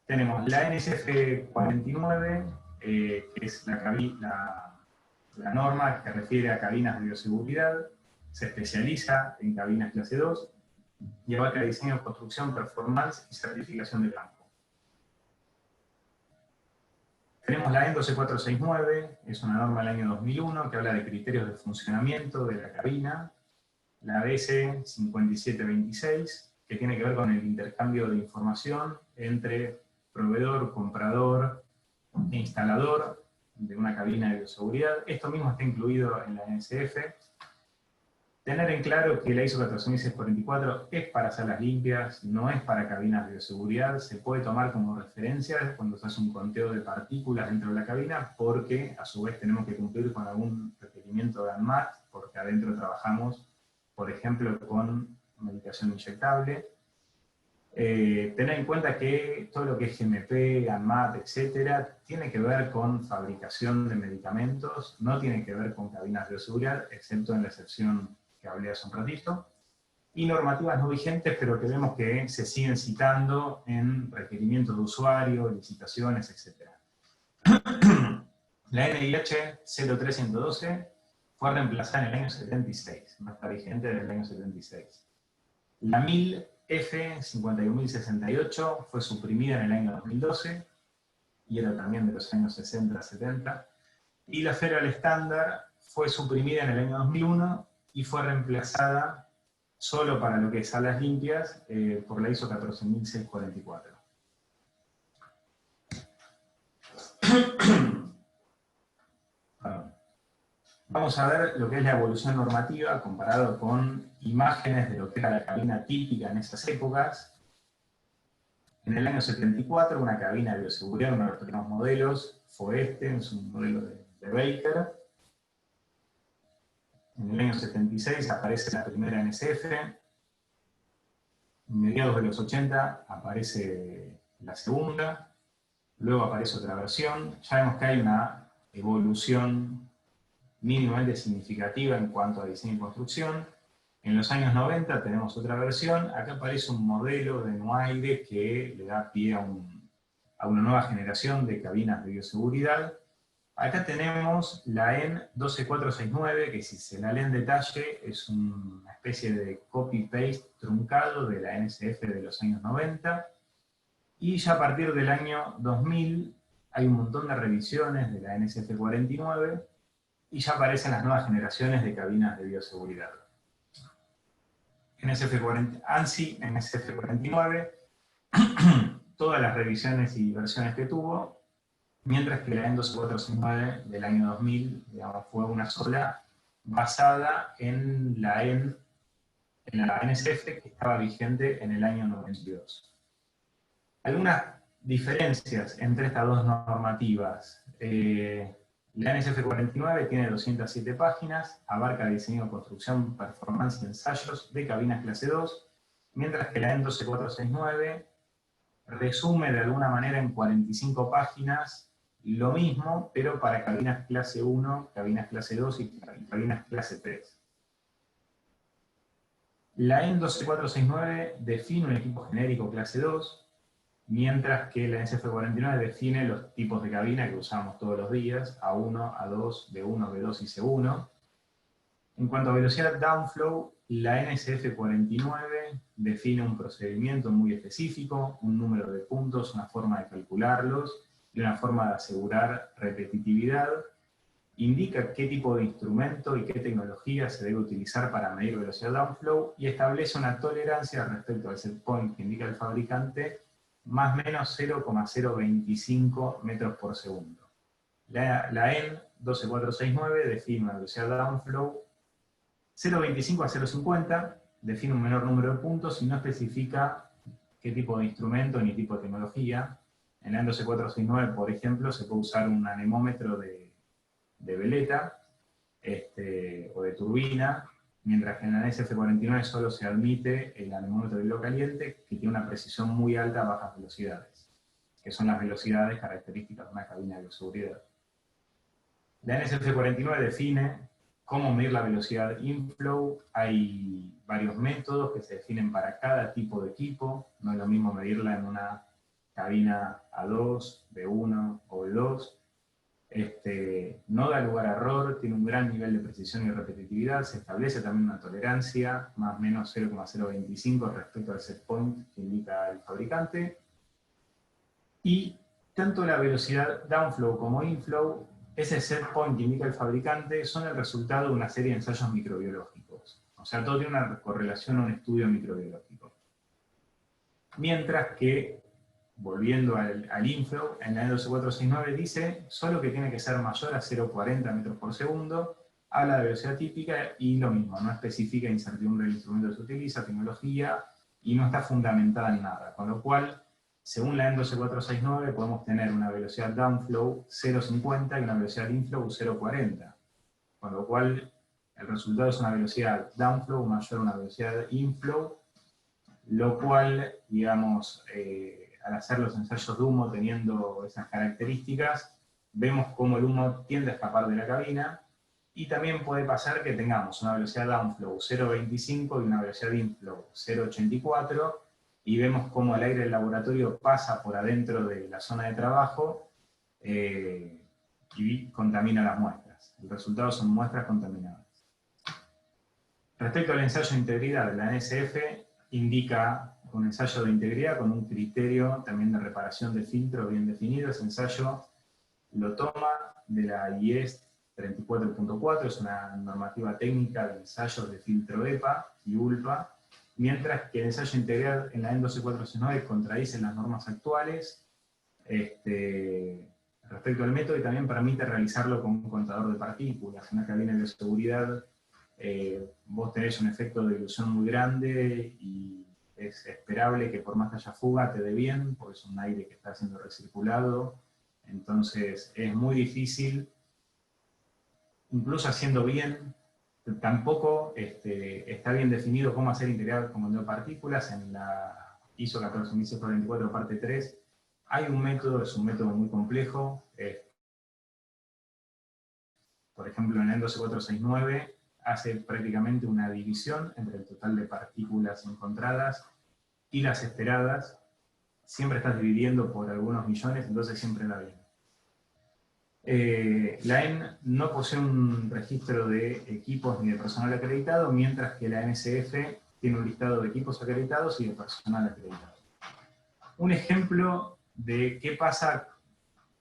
Tenemos la NSF 49, que es la norma que refiere a cabinas de bioseguridad, se especializa en cabinas clase 2, y abarca diseño, construcción, performance y certificación de campo. Tenemos la EN 12469, es una norma del año 2001 que habla de criterios de funcionamiento de la cabina. La BS 5726, que tiene que ver con el intercambio de información entre proveedor, comprador e instalador de una cabina de bioseguridad. Esto mismo está incluido en la NSF. Tener en claro que la ISO 14644 es para salas limpias, no es para cabinas de bioseguridad. Se puede tomar como referencia cuando se hace un conteo de partículas dentro de la cabina, porque a su vez tenemos que cumplir con algún requerimiento de ANMAT, porque adentro trabajamos, por ejemplo, con medicación inyectable. Tener en cuenta que todo lo que es GMP, ANMAT, etcétera, tiene que ver con fabricación de medicamentos, no tiene que ver con cabinas de bioseguridad, excepto en la excepción que hablé hace un ratito, y normativas no vigentes, pero que vemos que se siguen citando en requerimientos de usuario, licitaciones, etc. La NIH 03112 fue reemplazada en el año 76, no está vigente desde el año 76. La 1000F 51068 fue suprimida en el año 2012, y era también de los años 60-70, y la Federal Standard fue suprimida en el año 2001, y fue reemplazada solo para lo que es salas limpias por la ISO 14644. Vamos a ver lo que es la evolución normativa comparado con imágenes de lo que era la cabina típica en esas épocas. En el año 74, una cabina de bioseguridad, uno de los primeros modelos, fue es un modelo de Baker. En el año 76 aparece la primera NSF, en mediados de los 80 aparece la segunda, luego aparece otra versión. Ya vemos que hay una evolución mínimamente significativa en cuanto a diseño y construcción. En los años 90 tenemos otra versión, acá aparece un modelo de Noaide que le da pie a una nueva generación de cabinas de bioseguridad, Acá tenemos la EN 12469, que si se la lee en detalle es una especie de copy-paste truncado de la NSF de los años 90, y ya a partir del año 2000 hay un montón de revisiones de la NSF 49, y ya aparecen las nuevas generaciones de cabinas de bioseguridad. ANSI, NSF 49, todas las revisiones y versiones que tuvo, mientras que la EN 12469 del año 2000, digamos, fue una sola, basada en la NSF que estaba vigente en el año 92. Algunas diferencias entre estas dos normativas. La NSF 49 tiene 207 páginas, abarca diseño, construcción, performance y ensayos de cabinas clase 2, mientras que la EN 12469 resume de alguna manera en 45 páginas lo mismo, pero para cabinas clase 1, cabinas clase 2 y cabinas clase 3. La EN 12469 define un equipo genérico clase 2, mientras que la NSF 49 define los tipos de cabina que usamos todos los días, A1, A2, B1, B2 y C1. En cuanto a velocidad downflow, la NSF 49 define un procedimiento muy específico, un número de puntos, una forma de calcularlos y una forma de asegurar repetitividad. Indica qué tipo de instrumento y qué tecnología se debe utilizar para medir velocidad downflow y establece una tolerancia respecto al set point que indica el fabricante, más o menos 0,025 metros por segundo. La EN 12469 define una velocidad downflow 0,25 a 0,50, define un menor número de puntos y no especifica qué tipo de instrumento ni tipo de tecnología. En la EN 12469, por ejemplo, se puede usar un anemómetro de veleta o de turbina, mientras que en la NSF 49 solo se admite el anemómetro de hilo caliente, que tiene una precisión muy alta a bajas velocidades, que son las velocidades características de una cabina de bioseguridad. La NSF 49 define cómo medir la velocidad inflow. Hay varios métodos que se definen para cada tipo de equipo. No es lo mismo medirla en una cabina A2, B1 o B2. No da lugar a error, tiene un gran nivel de precisión y repetitividad, se establece también una tolerancia, más o menos 0,025 respecto al set point que indica el fabricante. Y tanto la velocidad downflow como inflow, ese set point que indica el fabricante, son el resultado de una serie de ensayos microbiológicos. O sea, todo tiene una correlación a un estudio microbiológico. Mientras que, volviendo al inflow, en la EN 12469 dice solo que tiene que ser mayor a 0,40 metros por segundo, habla de velocidad típica y lo mismo, no especifica incertidumbre del instrumento que se utiliza, tecnología, y no está fundamentada en nada, con lo cual, según la EN 12469, podemos tener una velocidad downflow 0,50 y una velocidad inflow 0,40, con lo cual el resultado es una velocidad downflow mayor a una velocidad inflow, lo cual, digamos, al hacer los ensayos de humo teniendo esas características, vemos cómo el humo tiende a escapar de la cabina, y también puede pasar que tengamos una velocidad downflow 0,25 y una velocidad inflow 0,84, y vemos cómo el aire del laboratorio pasa por adentro de la zona de trabajo y contamina las muestras. El resultado son muestras contaminadas. Respecto al ensayo de integridad, la NSF indica un ensayo de integridad con un criterio también de reparación de filtro bien definido. Ese ensayo lo toma de la IES 34.4, es una normativa técnica de ensayos de filtro EPA y ULPA, mientras que el ensayo de integridad en la EN 12469 contradice las normas actuales respecto al método, y también permite realizarlo con un contador de partículas. En una cabina de bioseguridad vos tenés un efecto de dilución muy grande y es esperable que por más que haya fuga te dé bien, porque es un aire que está siendo recirculado. Entonces es muy difícil, incluso haciendo bien, tampoco está bien definido cómo hacer integridad con contador de partículas. En la ISO 14644 parte 3 hay un método, es un método muy complejo. Por ejemplo, en la EN 12469 hace prácticamente una división entre el total de partículas encontradas y las esperadas. Siempre estás dividiendo por algunos millones, entonces siempre da bien. La EN no posee un registro de equipos ni de personal acreditado, mientras que la NSF tiene un listado de equipos acreditados y de personal acreditado. Un ejemplo de qué pasa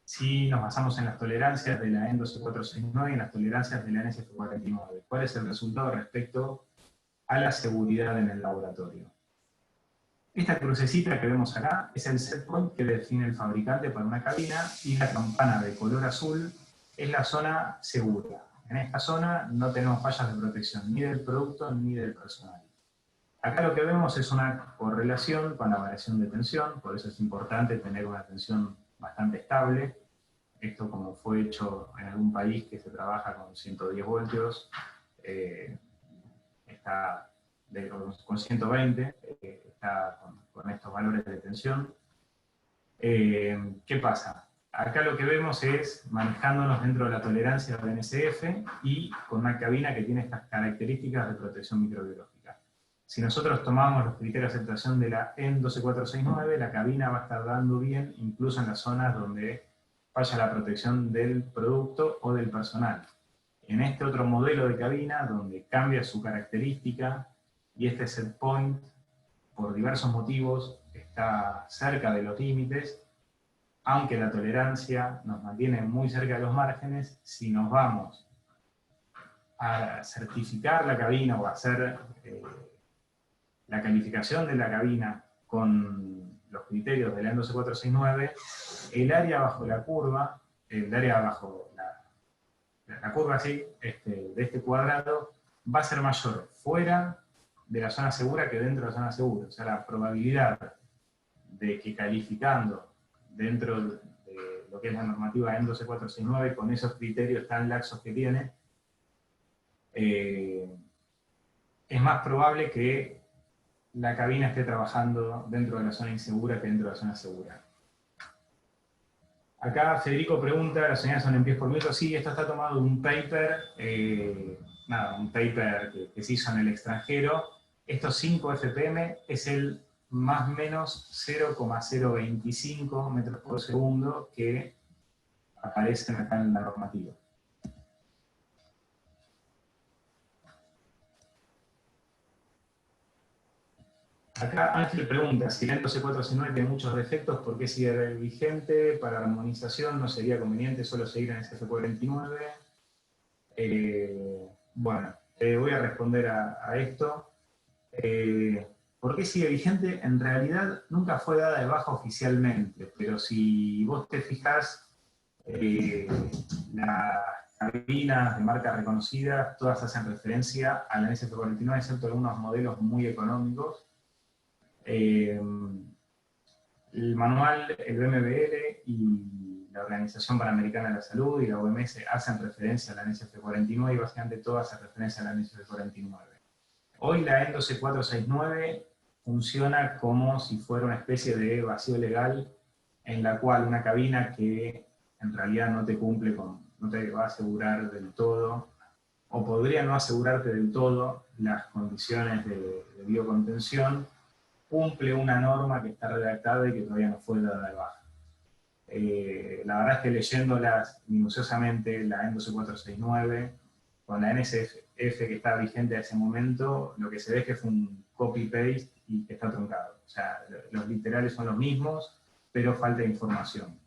si nos basamos en las tolerancias de la EN 12469 y en las tolerancias de la NSF 49. ¿Cuál es el resultado respecto a la seguridad en el laboratorio? Esta crucecita que vemos acá es el set point que define el fabricante para una cabina, y la campana de color azul es la zona segura. En esta zona no tenemos fallas de protección ni del producto ni del personal. Acá lo que vemos es una correlación con la variación de tensión, por eso es importante tener una tensión bastante estable. Esto, como fue hecho en algún país que se trabaja con 110 voltios, está con 120, está con estos valores de tensión. ¿Qué pasa? Acá lo que vemos es manejándonos dentro de la tolerancia del NSF y con una cabina que tiene estas características de protección microbiológica. Si nosotros tomamos los criterios de aceptación de la EN 12469, la cabina va a estar dando bien incluso en las zonas donde falla la protección del producto o del personal. En este otro modelo de cabina, donde cambia su característica y este set point, por diversos motivos, está cerca de los límites, aunque la tolerancia nos mantiene muy cerca de los márgenes, si nos vamos a certificar la cabina o a hacer la calificación de la cabina con los criterios de la EN 12469, el área bajo la curva, el área bajo la curva así, de este cuadrado, va a ser mayor fuera de la zona segura que dentro de la zona segura. O sea, la probabilidad de que calificando dentro de lo que es la normativa EN 12469, con esos criterios tan laxos que tiene, es más probable que la cabina esté trabajando dentro de la zona insegura que dentro de la zona segura. Acá Federico pregunta, ¿las unidades son en pies por metro? Sí, esto está tomado de un paper, un paper que se hizo en el extranjero. Estos 5 FPM es el más o menos 0,025 metros por segundo que aparecen acá en la normativa. Acá Ángel pregunta, si la EN 12469 tiene muchos defectos, ¿por qué sigue vigente? Para la armonización no sería conveniente solo seguir en SF49. Bueno, voy a responder a esto. ¿Por qué sigue vigente? En realidad nunca fue dada de baja oficialmente, pero si vos te fijás, las cabinas de marcas reconocidas, todas hacen referencia a la SF49, excepto algunos modelos muy económicos. El manual, el BMBL y la Organización Panamericana de la Salud y la OMS hacen referencia a la NSF49 y básicamente todas hacen referencia a la NSF49. Hoy la EN 12469 funciona como si fuera una especie de vacío legal en la cual una cabina que en realidad no te cumple no te va a asegurar del todo, o podría no asegurarte del todo las condiciones de biocontención, cumple una norma que está redactada y que todavía no fue dada de baja. La verdad es que leyéndolas minuciosamente, la EN 12469, con la NSF que está vigente a ese momento, lo que se ve es que fue un copy-paste y que está truncado. O sea, los literales son los mismos, pero falta información.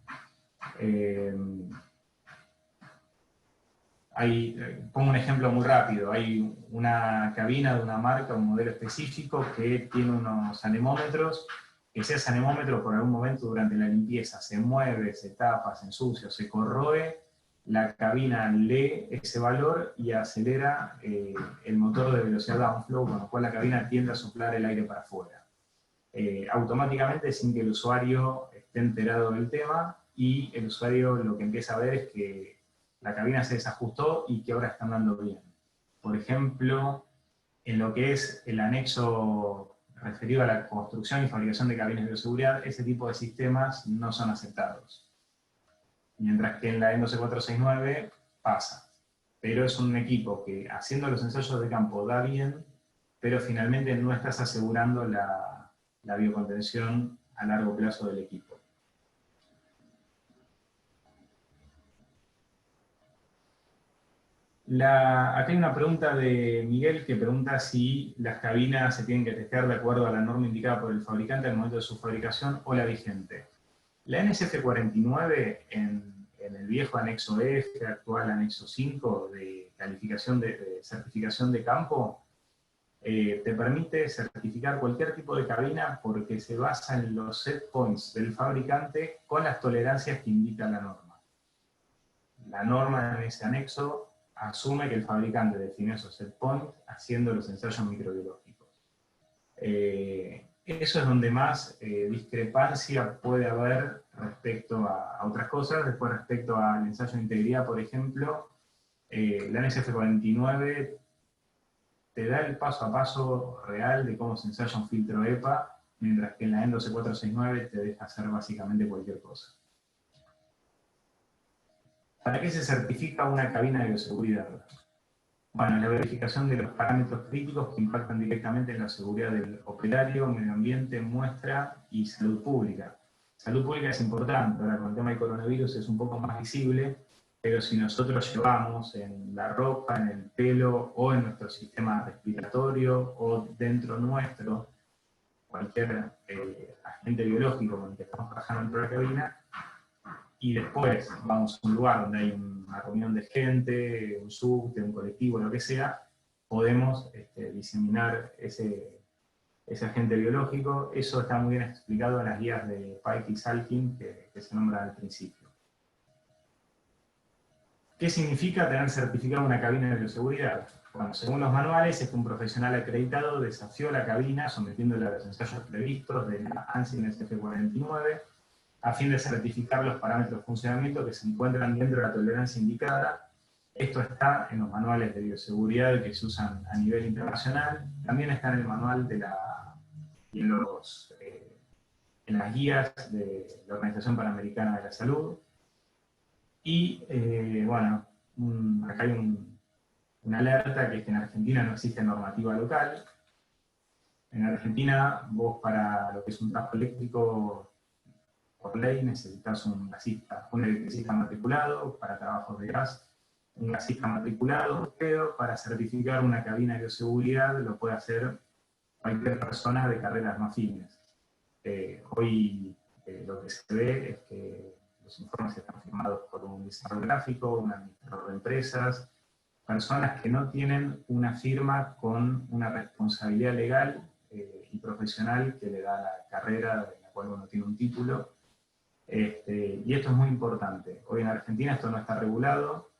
Pongo un ejemplo muy rápido. Hay una cabina de una marca, un modelo específico, que tiene unos anemómetros, que ese anemómetro por algún momento durante la limpieza se mueve, se tapa, se ensucia, se corroe, la cabina lee ese valor y acelera el motor de velocidad downflow, con lo cual la cabina tiende a soplar el aire para afuera. Automáticamente, sin que el usuario esté enterado del tema, y el usuario lo que empieza a ver es que la cabina se desajustó y que ahora está andando bien. Por ejemplo, en lo que es el anexo referido a la construcción y fabricación de cabinas de bioseguridad, ese tipo de sistemas no son aceptados. Mientras que en la EN 12469 pasa. Pero es un equipo que, haciendo los ensayos de campo, da bien, pero finalmente no estás asegurando la biocontención a largo plazo del equipo. Acá hay una pregunta de Miguel que pregunta si las cabinas se tienen que testear de acuerdo a la norma indicada por el fabricante al momento de su fabricación o la vigente. La NSF 49 en el viejo anexo F, actual anexo 5 de calificación de certificación de campo, te permite certificar cualquier tipo de cabina porque se basa en los set points del fabricante con las tolerancias que indica la norma. La norma en ese anexo asume que el fabricante define esos set points haciendo los ensayos microbiológicos. Eso es donde más discrepancia puede haber respecto a otras cosas. Después, respecto al ensayo de integridad, por ejemplo, la NSF 49 te da el paso a paso real de cómo se ensaya un filtro EPA, mientras que en la ENDO C469 te deja hacer básicamente cualquier cosa. ¿Para qué se certifica una cabina de bioseguridad? Bueno, la verificación de los parámetros críticos que impactan directamente en la seguridad del operario, medio ambiente, muestra y salud pública. Salud pública es importante, ahora con el tema del coronavirus es un poco más visible, pero si nosotros llevamos en la ropa, en el pelo o en nuestro sistema respiratorio o dentro nuestro cualquier agente biológico con el que estamos trabajando dentro de la cabina, y después vamos a un lugar donde hay una reunión de gente, un subte, un colectivo, lo que sea, podemos diseminar ese agente biológico. Eso está muy bien explicado en las guías de Pike y Salkin, que se nombran al principio. ¿Qué significa tener certificado una cabina de bioseguridad? Bueno, según los manuales, es que un profesional acreditado desafió la cabina sometiéndola a los ensayos previstos de la ANSI NSF 49, a fin de certificar los parámetros de funcionamiento que se encuentran dentro de la tolerancia indicada. Esto está en los manuales de bioseguridad que se usan a nivel internacional, también está en el manual y en las guías de la Organización Panamericana de la Salud. Y bueno, acá hay una alerta, que es que en Argentina no existe normativa local. En Argentina, vos para lo que es un trabajo eléctrico, por ley necesitas un electricista matriculado, para trabajos de gas, un gasista matriculado, pero para certificar una cabina de bioseguridad lo puede hacer cualquier persona de carreras no afines. Hoy lo que se ve es que los informes están firmados por un diseñador gráfico, un administrador de empresas, personas que no tienen una firma con una responsabilidad legal y profesional que le da la carrera de la cual uno tiene un título. Y esto es muy importante. Hoy en Argentina esto no está regulado.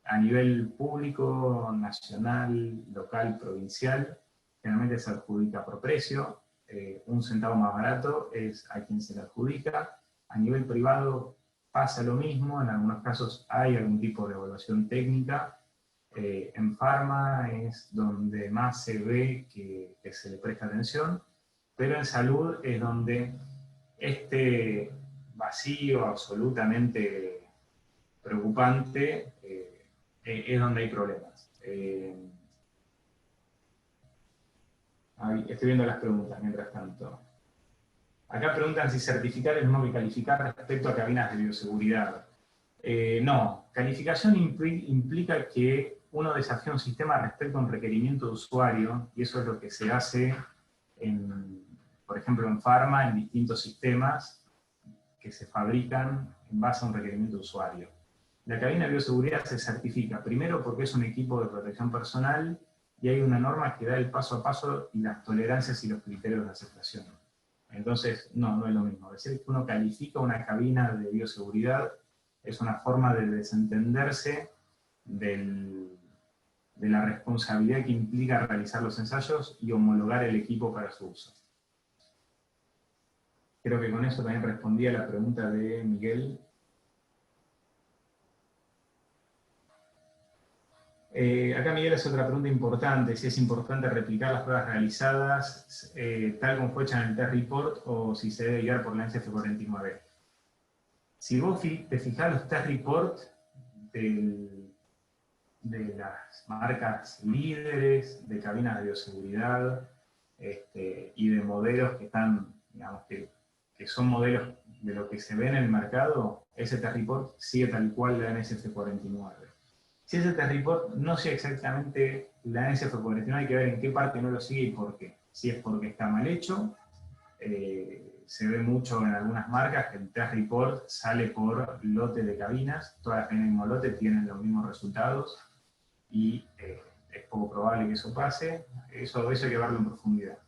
A nivel público, nacional, local, provincial, generalmente se adjudica por precio. Un centavo más barato es a quien se le adjudica. A nivel privado pasa lo mismo. En algunos casos hay algún tipo de evaluación técnica. En farma es donde más se ve que se le presta atención. Pero en salud es donde este vacío absolutamente preocupante es donde hay problemas. Estoy viendo las preguntas mientras tanto. Acá preguntan si certificar es lo mismo que calificar respecto a cabinas de bioseguridad. No, calificación implica que uno desafía un sistema respecto a un requerimiento de usuario, y eso es lo que se hace por ejemplo, en farma, en distintos sistemas que se fabrican en base a un requerimiento de usuario. La cabina de bioseguridad se certifica, primero porque es un equipo de protección personal y hay una norma que da el paso a paso y las tolerancias y los criterios de aceptación. Entonces, no es lo mismo. Decir que uno califica una cabina de bioseguridad es una forma de desentenderse de la responsabilidad que implica realizar los ensayos y homologar el equipo para su uso. Creo que con eso también respondí a la pregunta de Miguel. Acá Miguel hace otra pregunta importante, si es importante replicar las pruebas realizadas tal como fue hecha en el test report o si se debe guiar por la NSF 49. Si vos te fijás los test report de las marcas líderes de cabinas de bioseguridad y de modelos que están, digamos, que son modelos de lo que se ve en el mercado, ese test report sigue tal cual la NSF 49. Si ese test report no sigue exactamente la NSF49, hay que ver en qué parte no lo sigue y por qué. Si es porque está mal hecho, se ve mucho en algunas marcas que el test report sale por lote de cabinas, todas las cabinas del mismo lote tienen los mismos resultados y es poco probable que eso pase. Eso hay que verlo en profundidad.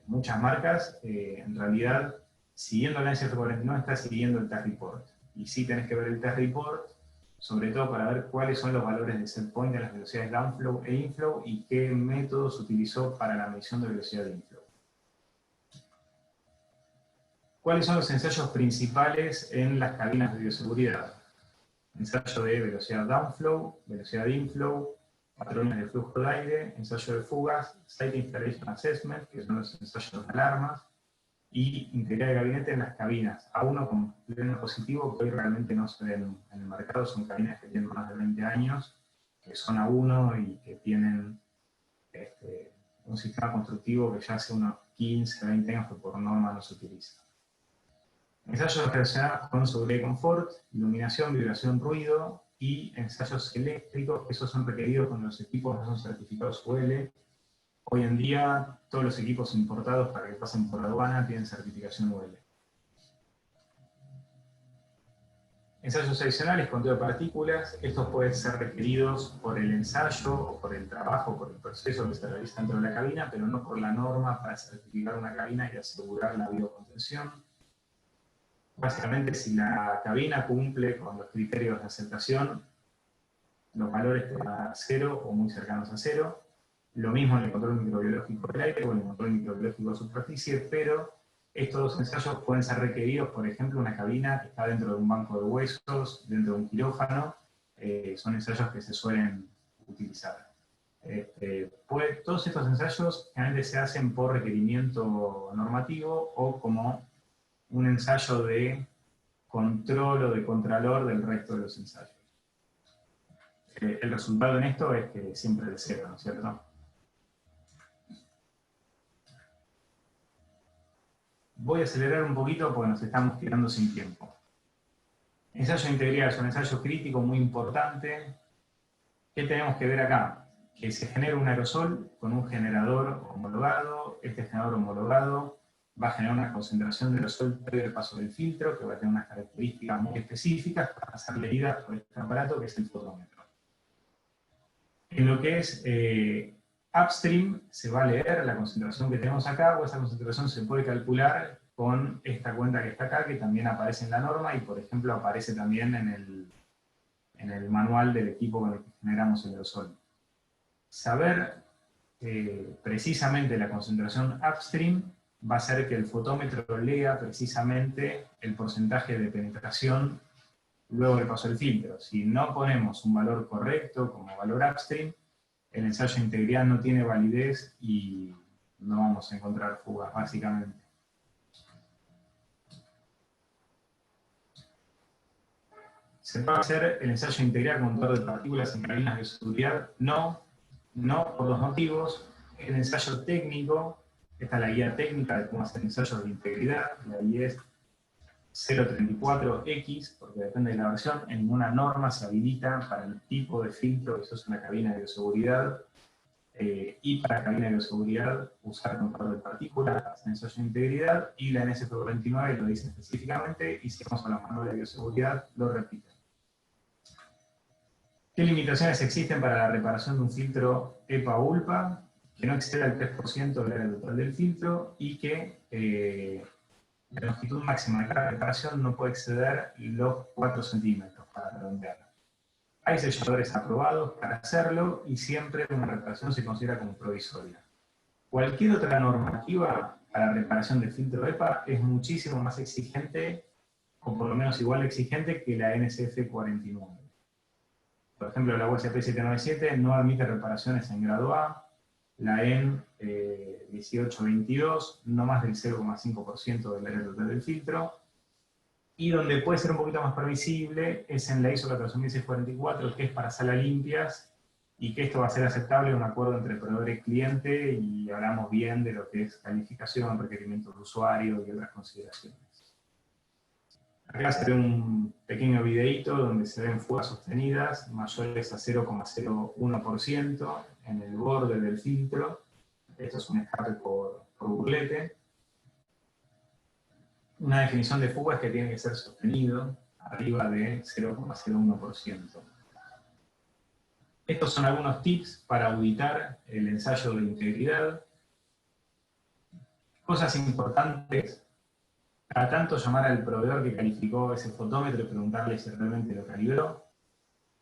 Muchas marcas, en realidad, siguiendo la NSF49 no está siguiendo el test report. Y sí tenés que ver el test report, sobre todo para ver cuáles son los valores de set point de las velocidades downflow e inflow y qué método se utilizó para la medición de velocidad de inflow. ¿Cuáles son los ensayos principales en las cabinas de bioseguridad? Ensayo de velocidad downflow, velocidad de inflow, patrones de flujo de aire, ensayo de fugas, Site Installation Assessment, que son los ensayos de alarmas, y integridad de gabinete en las cabinas. A1 con pleno positivo, que hoy realmente no se ven en el mercado, son cabinas que tienen más de 20 años, que son A1 y que tienen un sistema constructivo que ya hace unos 15, 20 años que por norma no se utiliza. Ensayos relacionados con seguridad y confort, iluminación, vibración, ruido, y ensayos eléctricos, esos son requeridos cuando los equipos no son certificados UL. Hoy en día, todos los equipos importados para que pasen por aduana tienen certificación UL. Ensayos adicionales, conteo de partículas. Estos pueden ser requeridos por el ensayo, o por el trabajo, por el proceso que se realiza dentro de la cabina, pero no por la norma para certificar una cabina y asegurar la biocontención. Básicamente, si la cabina cumple con los criterios de aceptación, los valores te van a dar 0 o muy cercanos a 0. Lo mismo en el control microbiológico del aire o en el control microbiológico de superficie, pero estos dos ensayos pueden ser requeridos, por ejemplo, una cabina que está dentro de un banco de huesos, dentro de un quirófano, son ensayos que se suelen utilizar. Todos estos ensayos generalmente se hacen por requerimiento normativo o como un ensayo de control o de contralor del resto de los ensayos. El resultado en esto es que siempre es de 0, ¿no es cierto? Voy a acelerar un poquito porque nos estamos quedando sin tiempo. Ensayo integral es un ensayo crítico muy importante. ¿Qué tenemos que ver acá? Que se genera un aerosol con un generador homologado. Este generador homologado va a generar una concentración de aerosol previo al paso del filtro, que va a tener unas características muy específicas para ser leídas por este aparato, que es el fotómetro. En lo que es upstream, se va a leer la concentración que tenemos acá, o esa concentración se puede calcular con esta cuenta que está acá, que también aparece en la norma, y por ejemplo aparece también en el manual del equipo con el que generamos el aerosol. Saber precisamente la concentración upstream va a hacer que el fotómetro lea precisamente el porcentaje de penetración luego del paso del filtro. Si no ponemos un valor correcto como valor upstream, el ensayo de integridad no tiene validez y no vamos a encontrar fugas, básicamente. ¿Se puede hacer el ensayo de integridad con contador de partículas en cabinas de seguridad? No, por dos motivos. El ensayo técnico, esta es la guía técnica de cómo hacer ensayos de integridad, la guía es 034X, porque depende de la versión, en ninguna norma se habilita para el tipo de filtro que se usa en la cabina de bioseguridad, y para la cabina de bioseguridad usar contador de partículas, ensayo de integridad, y la NSF49 lo dice específicamente, y si vamos a la manual de bioseguridad, lo repite. ¿Qué limitaciones existen para la reparación de un filtro EPA-ULPA? Que no exceda el 3% del área total del filtro y que la longitud máxima de cada reparación no puede exceder los 4 centímetros para redondear. Hay selladores aprobados para hacerlo y siempre una reparación se considera como provisoria. Cualquier otra normativa para reparación de filtro EPA es muchísimo más exigente, o por lo menos igual de exigente que la NSF49. Por ejemplo, la USP 797 no admite reparaciones en grado A, la EN 1822 no más del 0,5% del área total del filtro, y donde puede ser un poquito más previsible es en la ISO 14644, que es para salas limpias, y que esto va a ser aceptable en un acuerdo entre proveedor y cliente, y hablamos bien de lo que es calificación, requerimientos de usuario y otras consideraciones. Acá se ve un pequeño videíto donde se ven fugas sostenidas mayores a 0,01% en el borde del filtro. Esto es un escape por burlete. Una definición de fuga es que tiene que ser sostenido arriba de 0,01%. Estos son algunos tips para auditar el ensayo de integridad. Cosas importantes. Cada tanto llamar al proveedor que calificó ese fotómetro y preguntarle si realmente lo calibró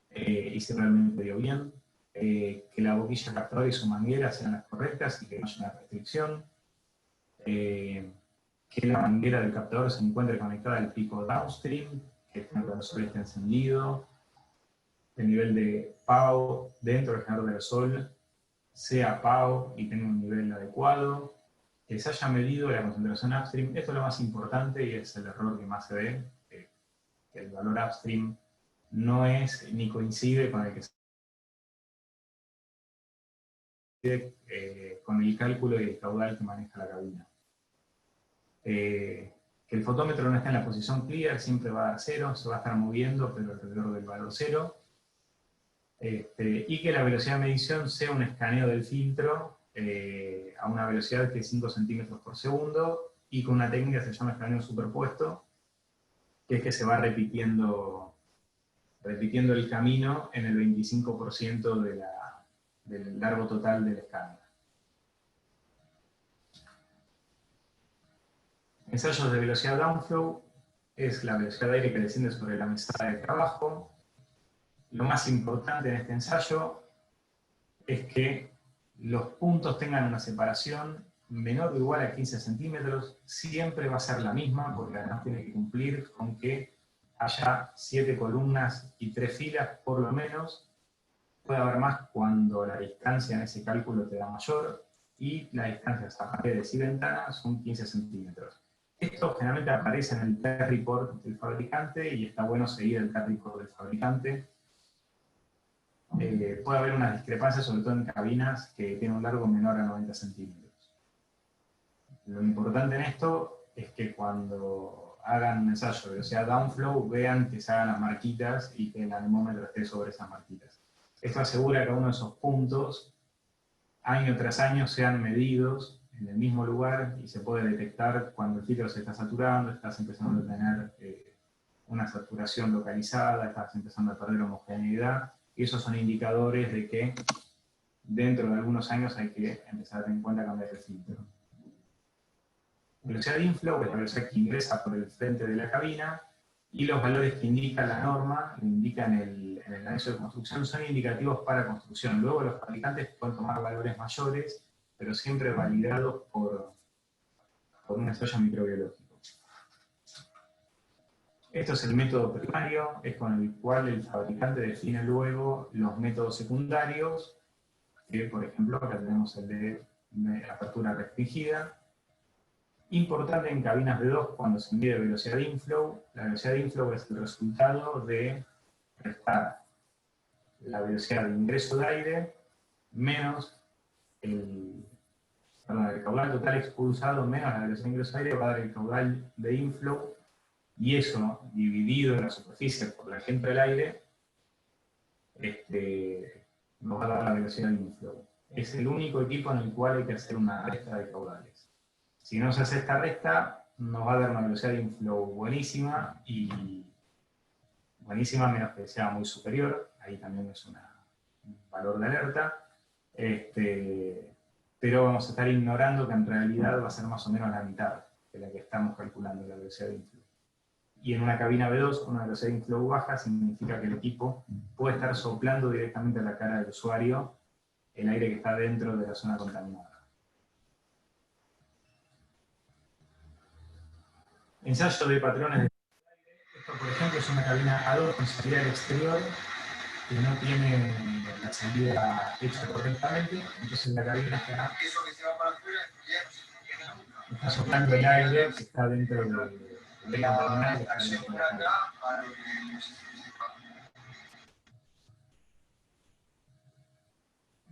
y si realmente dio bien. Que la boquilla captadora y su manguera sean las correctas y que no haya una restricción. Que la manguera del captador se encuentre conectada al pico downstream, que el generador esté encendido, el nivel de PAO dentro del generador del sol sea PAO y tenga un nivel adecuado, que se haya medido la concentración upstream. Esto es lo más importante y es el error que más se ve, que el valor upstream no es ni coincide con el que con el cálculo y el caudal que maneja la cabina. Que el fotómetro no esté en la posición clear, siempre va a dar 0, se va a estar moviendo, pero alrededor del valor 0. Y que la velocidad de medición sea un escaneo del filtro a una velocidad de 5 centímetros por segundo y con una técnica que se llama escaneo superpuesto, que es que se va repitiendo el camino en el 25% del largo total del escáner. Ensayos de velocidad downflow es la velocidad de aire que desciende sobre la mesada de trabajo. Lo más importante en este ensayo es que los puntos tengan una separación menor o igual a 15 centímetros. Siempre va a ser la misma, porque además tiene que cumplir con que haya 7 columnas y 3 filas, por lo menos. Puede haber más cuando la distancia en ese cálculo te da mayor, y la distancia hasta paredes y ventanas son 15 centímetros. Esto generalmente aparece en el test report del fabricante, y está bueno seguir el test report del fabricante. Puede haber unas discrepancias, sobre todo en cabinas que tienen un largo menor a 90 centímetros. Lo importante en esto es que cuando hagan un ensayo de velocidad downflow, vean que se hagan las marquitas y que el anemómetro esté sobre esas marquitas. Esto asegura que uno de esos puntos, año tras año, sean medidos en el mismo lugar y se puede detectar cuando el filtro se está saturando, estás empezando a tener una saturación localizada, estás empezando a perder homogeneidad. Y esos son indicadores de que dentro de algunos años hay que empezar a tener en cuenta cambiar el filtro. Velocidad de inflow es la velocidad que ingresa por el frente de la cabina, y los valores que indica la norma, que indican en el anexo de construcción, son indicativos para construcción. Luego los fabricantes pueden tomar valores mayores, pero siempre validados por un ensayo microbiológico. Esto es el método primario, es con el cual el fabricante define luego los métodos secundarios, que por ejemplo acá tenemos el de apertura restringida. Importante en cabinas B2 cuando se mide velocidad de inflow. La velocidad de inflow es el resultado de restar la velocidad de ingreso de aire menos el caudal total expulsado menos la velocidad de ingreso de aire, va a dar el caudal de inflow. Y eso, dividido en la superficie por la gente del aire, nos va a dar la velocidad de inflow. Es el único equipo en el cual hay que hacer una resta de caudales. Si no se hace esta resta, nos va a dar una velocidad de inflow buenísima, y buenísima menos que sea muy superior. Ahí también es un valor de alerta. Pero vamos a estar ignorando que en realidad va a ser más o menos la mitad de la que estamos calculando la velocidad de inflow. Y en una cabina B2 con una velocidad de inflow baja significa que el equipo puede estar soplando directamente a la cara del usuario el aire que está dentro de la zona contaminada. Ensayo de patrones de aire. Esto, por ejemplo, es una cabina A2 con salida al exterior que no tiene la salida hecha correctamente. Entonces la cabina está soplando el aire que está dentro de la contaminada.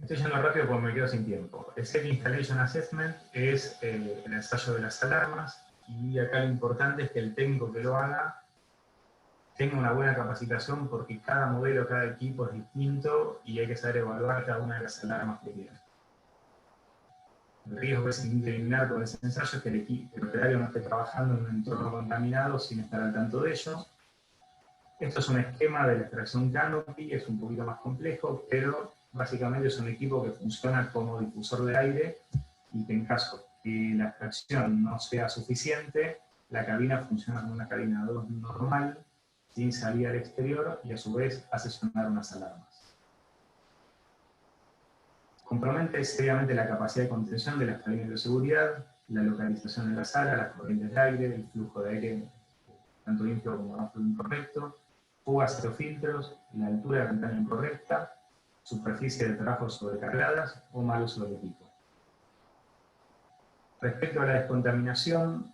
Estoy yendo rápido porque me quedo sin tiempo. El Set Installation Assessment es el ensayo de las alarmas, y acá lo importante es que el técnico que lo haga tenga una buena capacitación, porque cada modelo, cada equipo es distinto y hay que saber evaluar cada una de las alarmas que tiene. El riesgo que es eliminar con ese ensayo es que el operario no esté trabajando en un entorno contaminado sin estar al tanto de ello. Esto es un esquema de la extracción Canopy, es un poquito más complejo, pero básicamente es un equipo que funciona como difusor de aire y que en caso que la extracción no sea suficiente, la cabina funciona como una cabina 2 normal, sin salida al exterior, y a su vez hace sonar unas alarmas. Compromete seriamente la capacidad de contención de las cabinas de seguridad, la localización de la sala, las corrientes de aire, el flujo de aire tanto limpio como no incorrecto, fugas cero filtros, la altura de la ventana incorrecta, superficie de trabajo sobrecargadas o mal uso del equipo. Respecto a la descontaminación,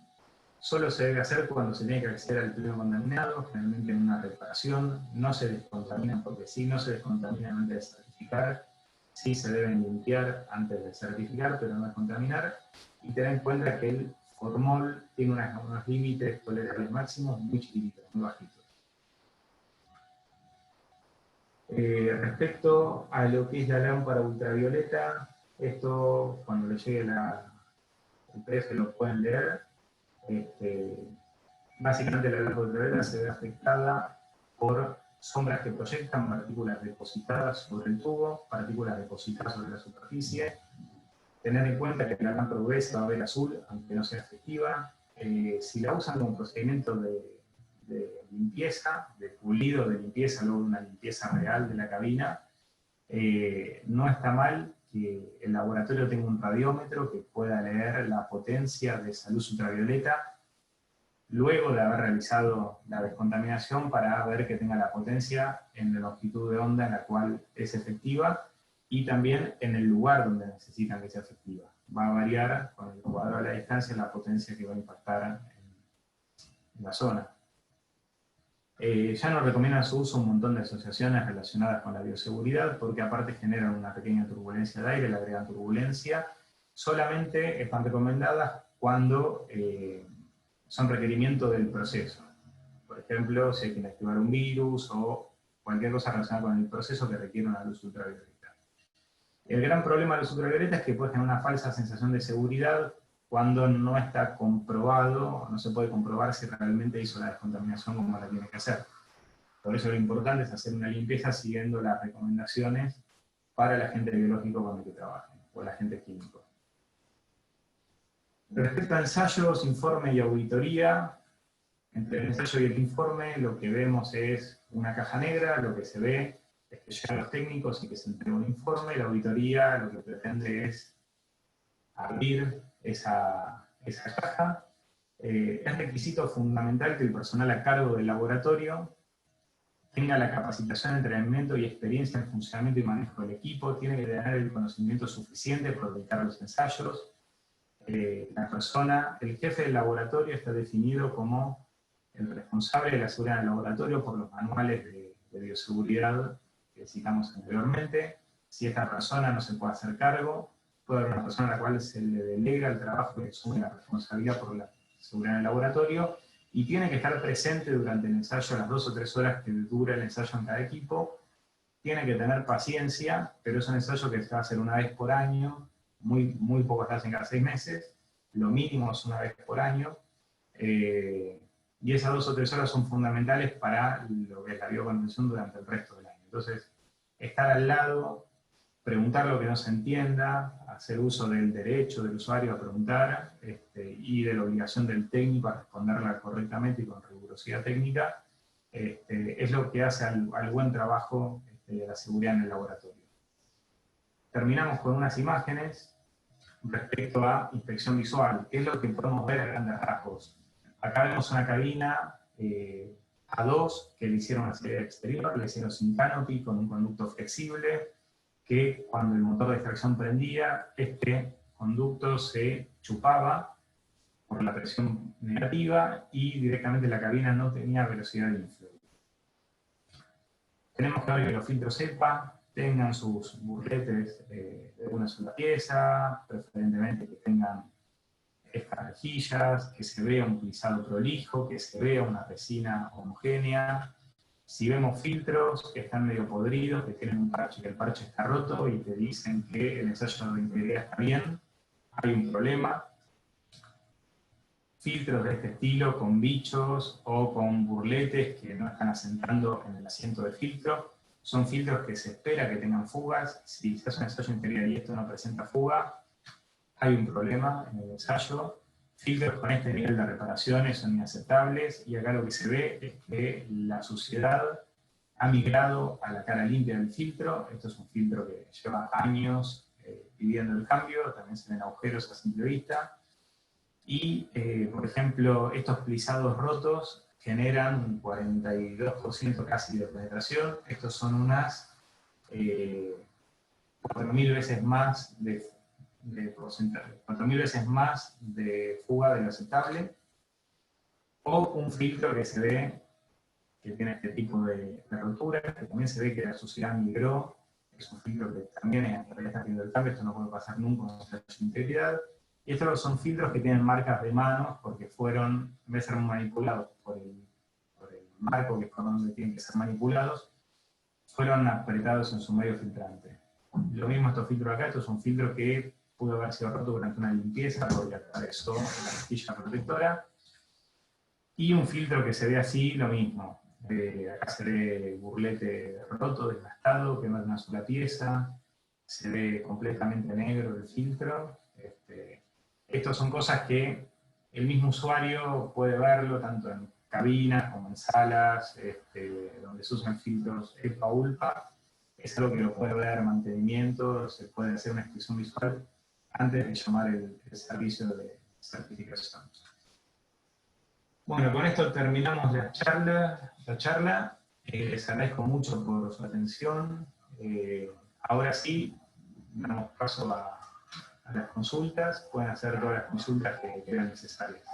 solo se debe hacer cuando se tiene que acceder al pleno contaminado, generalmente en una reparación. No se descontaminan porque sí, no se descontaminan antes de certificar. Sí se deben limpiar antes de certificar, pero no descontaminar. Y tener en cuenta que el formol tiene unos límites tolerables máximos muy chiquititos, muy bajitos. Respecto a lo que es la lámpara ultravioleta, esto cuando le llegue el PDF lo pueden leer. Básicamente la lámpara ultravioleta se ve afectada por sombras que proyectan partículas depositadas sobre el tubo, partículas depositadas sobre la superficie. Tener en cuenta que la lámpara UV se va a ver azul, aunque no sea efectiva. Si la usan como procedimiento de limpieza, de pulido, de limpieza, luego una limpieza real de la cabina, no está mal que el laboratorio tenga un radiómetro que pueda leer la potencia de esa luz ultravioleta luego de haber realizado la descontaminación, para ver que tenga la potencia en la longitud de onda en la cual es efectiva y también en el lugar donde necesitan que sea efectiva. Va a variar con el cuadro a la distancia la potencia que va a impactar en la zona. Ya nos recomiendan su uso un montón de asociaciones relacionadas con la bioseguridad, porque aparte generan una pequeña turbulencia de aire, le agregan turbulencia. Solamente están recomendadas cuando son requerimientos del proceso. Por ejemplo, si hay que inactivar un virus o cualquier cosa relacionada con el proceso que requiere una luz ultravioleta. El gran problema de la luz ultravioleta es que puede tener una falsa sensación de seguridad cuando no está comprobado, no se puede comprobar si realmente hizo la descontaminación como la tiene que hacer. Por eso lo importante es hacer una limpieza siguiendo las recomendaciones para el agente biológico con el que trabajen, o el agente químico. Respecto a ensayos, informe y auditoría, entre el ensayo y el informe lo que vemos es una caja negra, lo que se ve es que llegan los técnicos y que se entrega un informe. La auditoría lo que pretende es abrir esa caja. Es requisito fundamental que el personal a cargo del laboratorio tenga la capacitación, entrenamiento y experiencia en funcionamiento y manejo del equipo, tiene que tener el conocimiento suficiente para auditar los ensayos. El jefe del laboratorio está definido como el responsable de la seguridad del laboratorio por los manuales de bioseguridad que citamos anteriormente. Si esta persona no se puede hacer cargo, puede haber una persona a la cual se le delega el trabajo y asume la responsabilidad por la seguridad del laboratorio, y tiene que estar presente durante el ensayo las 2 o 3 horas que dura el ensayo en cada equipo. Tiene que tener paciencia, pero es un ensayo que se va a hacer una vez por año, muy pocas veces en cada 6 meses, lo mínimo es una vez por año, y esas 2 o 3 horas son fundamentales para lo que es la biocontención durante el resto del año. Entonces, estar al lado, preguntar lo que no se entienda, hacer uso del derecho del usuario a preguntar, y de la obligación del técnico a responderla correctamente y con rigurosidad técnica, es lo que hace al buen trabajo de la seguridad en el laboratorio. Terminamos con unas imágenes respecto a inspección visual. ¿Qué es lo que podemos ver a grandes rasgos? Acá vemos una cabina A2 que le hicieron una serie exterior, le hicieron sin canopy, con un conducto flexible, que cuando el motor de extracción prendía, este conducto se chupaba por la presión negativa y directamente la cabina no tenía velocidad de inflow. Tenemos que ver que los filtros EPA tengan sus burletes de una sola pieza, preferentemente que tengan estas rejillas, que se vea un plisado prolijo, que se vea una resina homogénea. Si vemos filtros que están medio podridos, que tienen un parche, que el parche está roto y te dicen que el ensayo de integridad está bien, hay un problema. Filtros de este estilo con bichos o con burletes que no están asentando en el asiento de filtro, son filtros que se espera que tengan fugas. Si se hace un ensayo integral y esto no presenta fuga, hay un problema en el ensayo. Filtros con este nivel de reparaciones son inaceptables, y acá lo que se ve es que la suciedad ha migrado a la cara limpia del filtro. Esto es un filtro que lleva años pidiendo el cambio, también se ven agujeros a simple vista. Y, por ejemplo, estos plisados rotos generan un 42% casi de penetración. Estos son unas 4.000 veces más de porcentaje, 4.000 veces más de fuga de lo aceptable. O un filtro que se ve que tiene este tipo de rotura, que también se ve que la suciedad migró. Es un filtro que también en realidad está haciendo el cambio, esto no puede pasar nunca con ensayo de integridad. Y estos son filtros que tienen marcas de manos porque fueron, en vez de ser manipulados por el marco, que es por donde tienen que ser manipulados, fueron apretados en su medio filtrante. Lo mismo estos filtros acá, esto es un filtro que pudo haber sido roto durante una limpieza porque atravesó la rejilla protectora. Y un filtro que se ve así, lo mismo. Acá se ve burlete roto, desgastado, que no es una sola pieza. Se ve completamente negro el filtro. Estas son cosas que el mismo usuario puede verlo tanto en cabinas como en salas, donde se usan filtros EPA-ULPA. Es algo que lo puede ver mantenimiento, se puede hacer una inspección visual antes de llamar el servicio de certificación. Bueno, con esto terminamos la charla. Les agradezco mucho por su atención. Ahora sí, damos paso a las consultas. Pueden hacer todas las consultas que crean necesarias.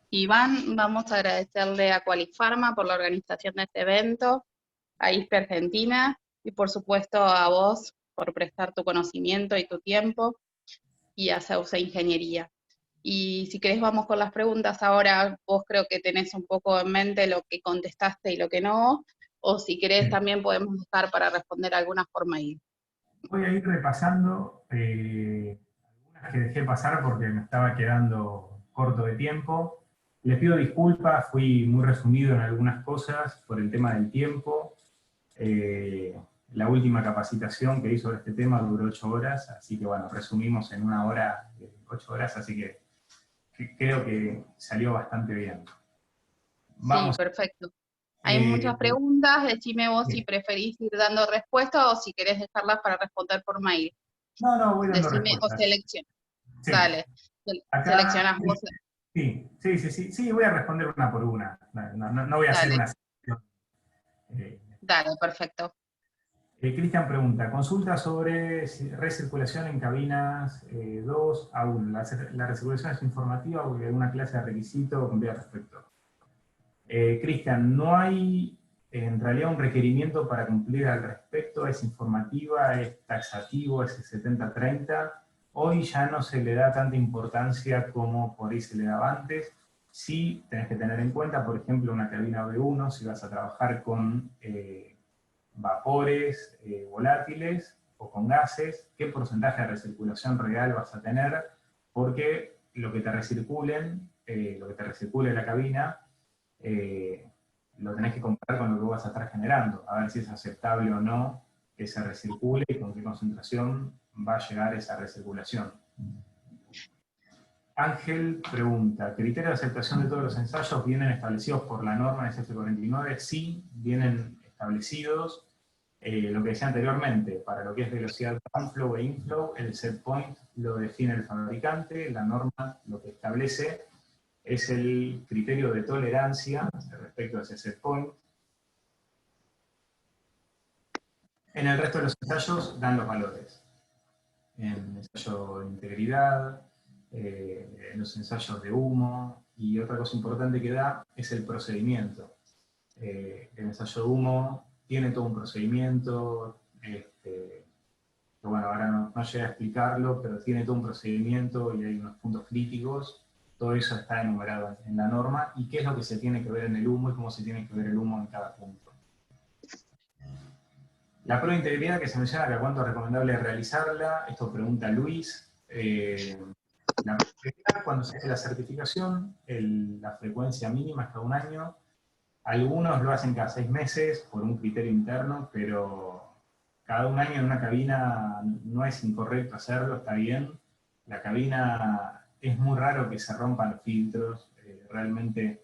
Iván, vamos a agradecerle a Qualifarma por la organización de este evento, a ISPE Argentina, y por supuesto a vos por prestar tu conocimiento y tu tiempo, y a Sauce Ingeniería. Y si querés vamos con las preguntas ahora. Vos creo que tenés un poco en mente lo que contestaste y lo que no, o si querés también podemos buscar para responder alguna forma ahí. Voy a ir repasando algunas que dejé pasar porque me estaba quedando corto de tiempo. Les pido disculpas, fui muy resumido en algunas cosas por el tema del tiempo. La última capacitación que hice sobre este tema duró 8 horas, así que bueno, resumimos en 1 hora, 8 horas, así que creo que salió bastante bien. Vamos. Sí, perfecto. Hay muchas preguntas, decime vos si preferís ir dando respuesta o si querés dejarlas para responder por mail. No, voy dando Decime respuestas. o selecciona. Sí. Dale, Acá, seleccionás vos. Sí, voy a responder una por una. No voy a hacer una sección. Dale, perfecto. Cristian pregunta, consulta sobre recirculación en cabinas 2 a 1. ¿La recirculación es informativa o hay alguna clase de requisito con al respecto? Cristian, no hay en realidad un requerimiento para cumplir al respecto, es informativa, es taxativo, es el 70-30. Hoy ya no se le da tanta importancia como por ahí se le daba antes. Sí tenés que tener en cuenta, por ejemplo, una cabina B1, si vas a trabajar con vapores volátiles o con gases, qué porcentaje de recirculación real vas a tener, porque lo que te recircule la cabina, lo tenés que comparar con lo que vas a estar generando, a ver si es aceptable o no que se recircule y con qué concentración va a llegar esa recirculación. Ángel pregunta, ¿criterios de aceptación de todos los ensayos vienen establecidos por la norma SF49? Sí, vienen establecidos. Lo que decía anteriormente, para lo que es velocidad downflow e inflow, el set point lo define el fabricante, la norma lo que establece es el criterio de tolerancia respecto a ese set point. En el resto de los ensayos dan los valores. En ensayo de integridad, en los ensayos de humo, y otra cosa importante que da es el procedimiento. El ensayo de humo tiene todo un procedimiento, que bueno, ahora no llegué a explicarlo, pero tiene todo un procedimiento y hay unos puntos críticos. Todo eso está enumerado en la norma y qué es lo que se tiene que ver en el humo y cómo se tiene que ver el humo en cada punto. La prueba de integridad que se menciona que cuánto es recomendable realizarla, esto pregunta Luis. La prueba de integridad, cuando se hace la certificación, la frecuencia mínima es cada 1 año. Algunos lo hacen cada 6 meses por un criterio interno, pero cada 1 año en una cabina no es incorrecto hacerlo, está bien. La cabina es muy raro que se rompan los filtros, realmente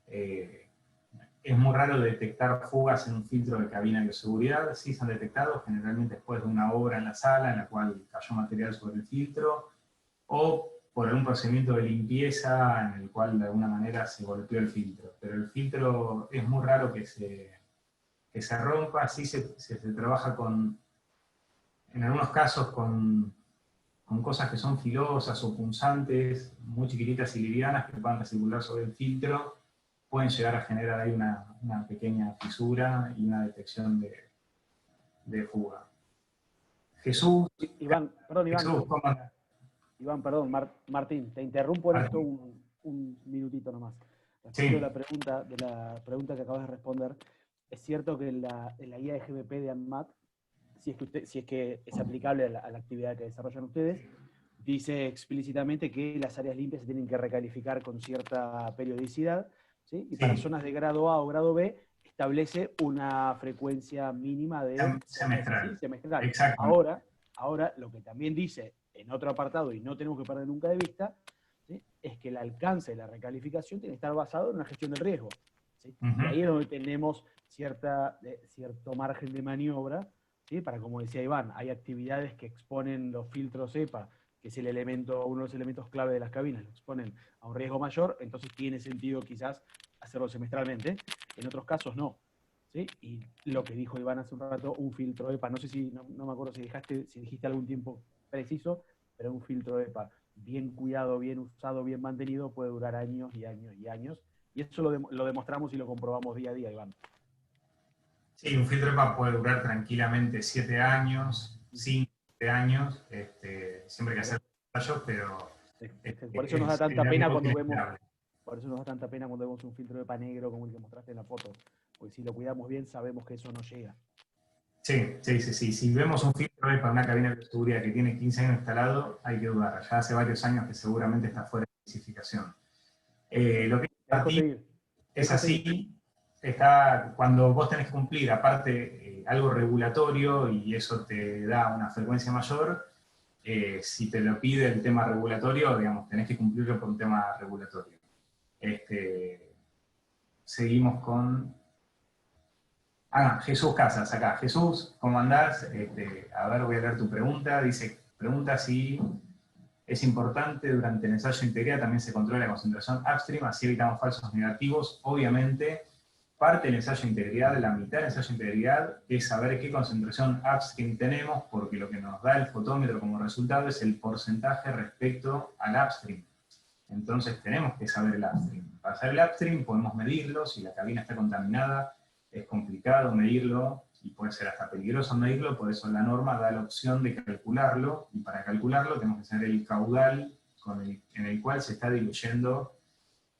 es muy raro detectar fugas en un filtro de cabina de bioseguridad. Sí se han detectado generalmente después de una obra en la sala en la cual cayó material sobre el filtro, o por algún procedimiento de limpieza en el cual de alguna manera se golpeó el filtro. Pero el filtro es muy raro que se rompa, sí se trabaja en algunos casos con cosas que son filosas o punzantes, muy chiquititas y livianas que puedan recircular sobre el filtro, pueden llegar a generar ahí una pequeña fisura y una detección de fuga. Jesús, Iván, perdón, Iván. Jesús, ¿cómo andas? Iván, perdón, Martín, te interrumpo en esto un minutito nomás. Respecto de la pregunta que acabas de responder, es cierto que en la guía de GBP de ANMAT, si es que es aplicable a la actividad que desarrollan ustedes, dice explícitamente que las áreas limpias se tienen que recalificar con cierta periodicidad, ¿sí? Y para zonas de grado A o grado B establece una frecuencia mínima de semestral. ¿sí? Semestral. Exacto. Ahora, lo que también dice en otro apartado, y no tenemos que perder nunca de vista, ¿sí? Es que el alcance de la recalificación tiene que estar basado en una gestión del riesgo, ¿sí? Y ahí es donde tenemos cierto margen de maniobra, ¿sí? Para, como decía Iván, hay actividades que exponen los filtros EPA, que es uno de los elementos clave de las cabinas, lo exponen a un riesgo mayor, entonces tiene sentido quizás hacerlo semestralmente, en otros casos no. ¿Sí? Y lo que dijo Iván hace un rato, un filtro EPA, no sé si, no me acuerdo si dijiste algún tiempo preciso, pero un filtro EPA bien cuidado, bien usado, bien mantenido, puede durar años y años y años. Y eso lo demostramos y lo comprobamos día a día, Iván. Sí, un filtro EPA puede durar tranquilamente 7 años, 5 años, siempre hay que hacer ensayos, pero por eso nos da tanta pena cuando vemos. Por eso nos da tanta pena cuando vemos un filtro de EPA negro como el que mostraste en la foto. Porque si lo cuidamos bien, sabemos que eso no llega. Sí. Si vemos un filtro EPA en una cabina de seguridad que tiene 15 años instalado, hay que dudar. Ya hace varios años que seguramente está fuera de especificación. Lo que es así, cuando vos tenés que cumplir, aparte, algo regulatorio, y eso te da una frecuencia mayor, si te lo pide el tema regulatorio, digamos, tenés que cumplirlo por un tema regulatorio. Seguimos con... Jesús Casas, acá. Jesús, ¿cómo andás? A ver, voy a leer tu pregunta. Pregunta si es importante durante el ensayo de integridad también se controla la concentración upstream, así evitamos falsos negativos. Obviamente, parte del ensayo de integridad, la mitad del ensayo de integridad, es saber qué concentración upstream tenemos, porque lo que nos da el fotómetro como resultado es el porcentaje respecto al upstream. Entonces tenemos que saber el upstream. Para saber el upstream podemos medirlo, si la cabina está contaminada, es complicado medirlo, y puede ser hasta peligroso medirlo, por eso la norma da la opción de calcularlo, y para calcularlo tenemos que saber el caudal en el cual se está diluyendo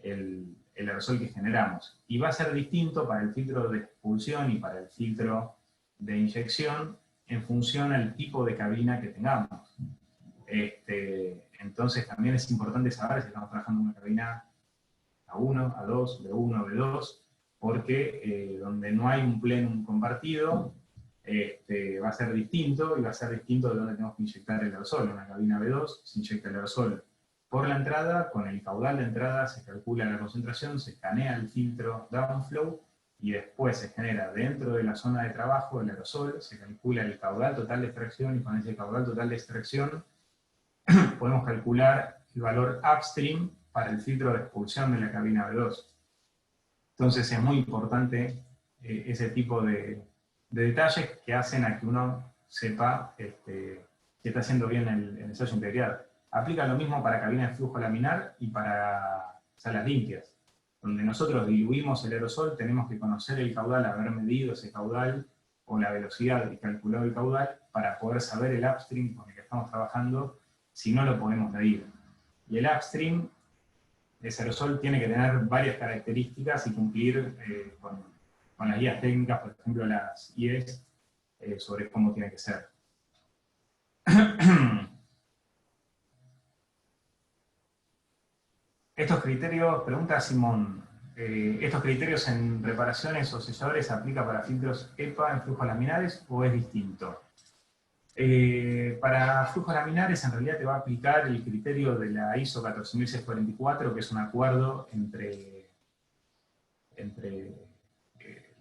el aerosol que generamos. Y va a ser distinto para el filtro de expulsión y para el filtro de inyección en función al tipo de cabina que tengamos. Entonces también es importante saber si estamos trabajando en una cabina A1, A2, B1, B2, porque donde no hay un plenum compartido, va a ser distinto, y va a ser distinto de donde tenemos que inyectar el aerosol. En una cabina B2 se inyecta el aerosol por la entrada, con el caudal de entrada se calcula la concentración, se escanea el filtro downflow, y después se genera dentro de la zona de trabajo el aerosol, se calcula el caudal total de extracción, y con ese caudal total de extracción podemos calcular el valor upstream para el filtro de expulsión de la cabina B2. Entonces es muy importante ese tipo de detalles que hacen a que uno sepa que está haciendo bien el ensayo de integridad. Aplica lo mismo para cabinas de flujo laminar y para salas limpias. Donde nosotros diluimos el aerosol, tenemos que conocer el caudal, haber medido ese caudal o la velocidad y calculado el caudal para poder saber el upstream con el que estamos trabajando, si no lo podemos medir. Y el upstream, ese aerosol tiene que tener varias características y cumplir con las guías técnicas, por ejemplo las IES, sobre cómo tiene que ser. Estos criterios, pregunta Simón, ¿estos criterios en reparaciones o selladores se aplica para filtros EPA en flujos laminares o es distinto? Para flujos laminares en realidad te va a aplicar el criterio de la ISO 14644, que es un acuerdo entre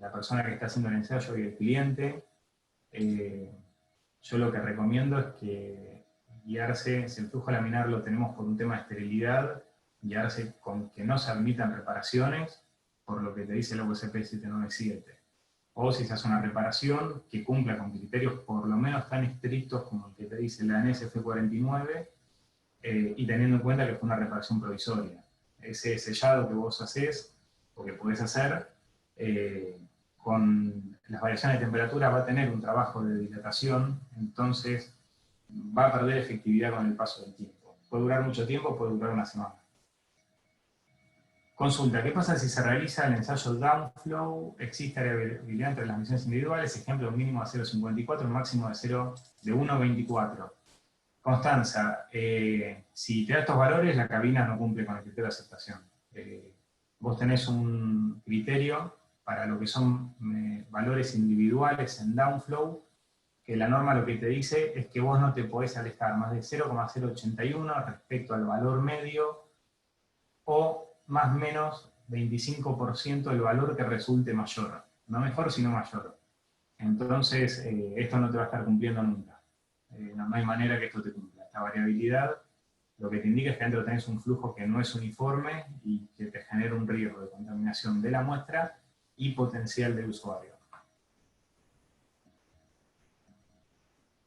la persona que está haciendo el ensayo y el cliente. Yo lo que recomiendo es que guiarse, si el flujo laminar lo tenemos por un tema de esterilidad, guiarse con que no se admitan reparaciones, por lo que te dice el OSP 797. O si se hace una reparación que cumpla con criterios por lo menos tan estrictos como el que te dice la NSF 49, y teniendo en cuenta que fue una reparación provisoria. Ese sellado que vos hacés, o que podés hacer, con las variaciones de temperatura va a tener un trabajo de dilatación, entonces va a perder efectividad con el paso del tiempo. Puede durar mucho tiempo, puede durar una semana. Consulta, ¿qué pasa si se realiza el ensayo downflow? ¿Existe variabilidad entre las mediciones individuales? Ejemplo, un mínimo de 0,54, un máximo de 1,24. Constanza, si te da estos valores, la cabina no cumple con el criterio de aceptación. Vos tenés un criterio para lo que son valores individuales en downflow, que la norma lo que te dice es que vos no te podés alejar más de 0,081 respecto al valor medio, o más o menos 25% el valor que resulte mayor. No mejor, sino mayor. Entonces, esto no te va a estar cumpliendo nunca. No hay manera que esto te cumpla. Esta variabilidad lo que te indica es que dentro tenés un flujo que no es uniforme y que te genera un riesgo de contaminación de la muestra y potencial del usuario.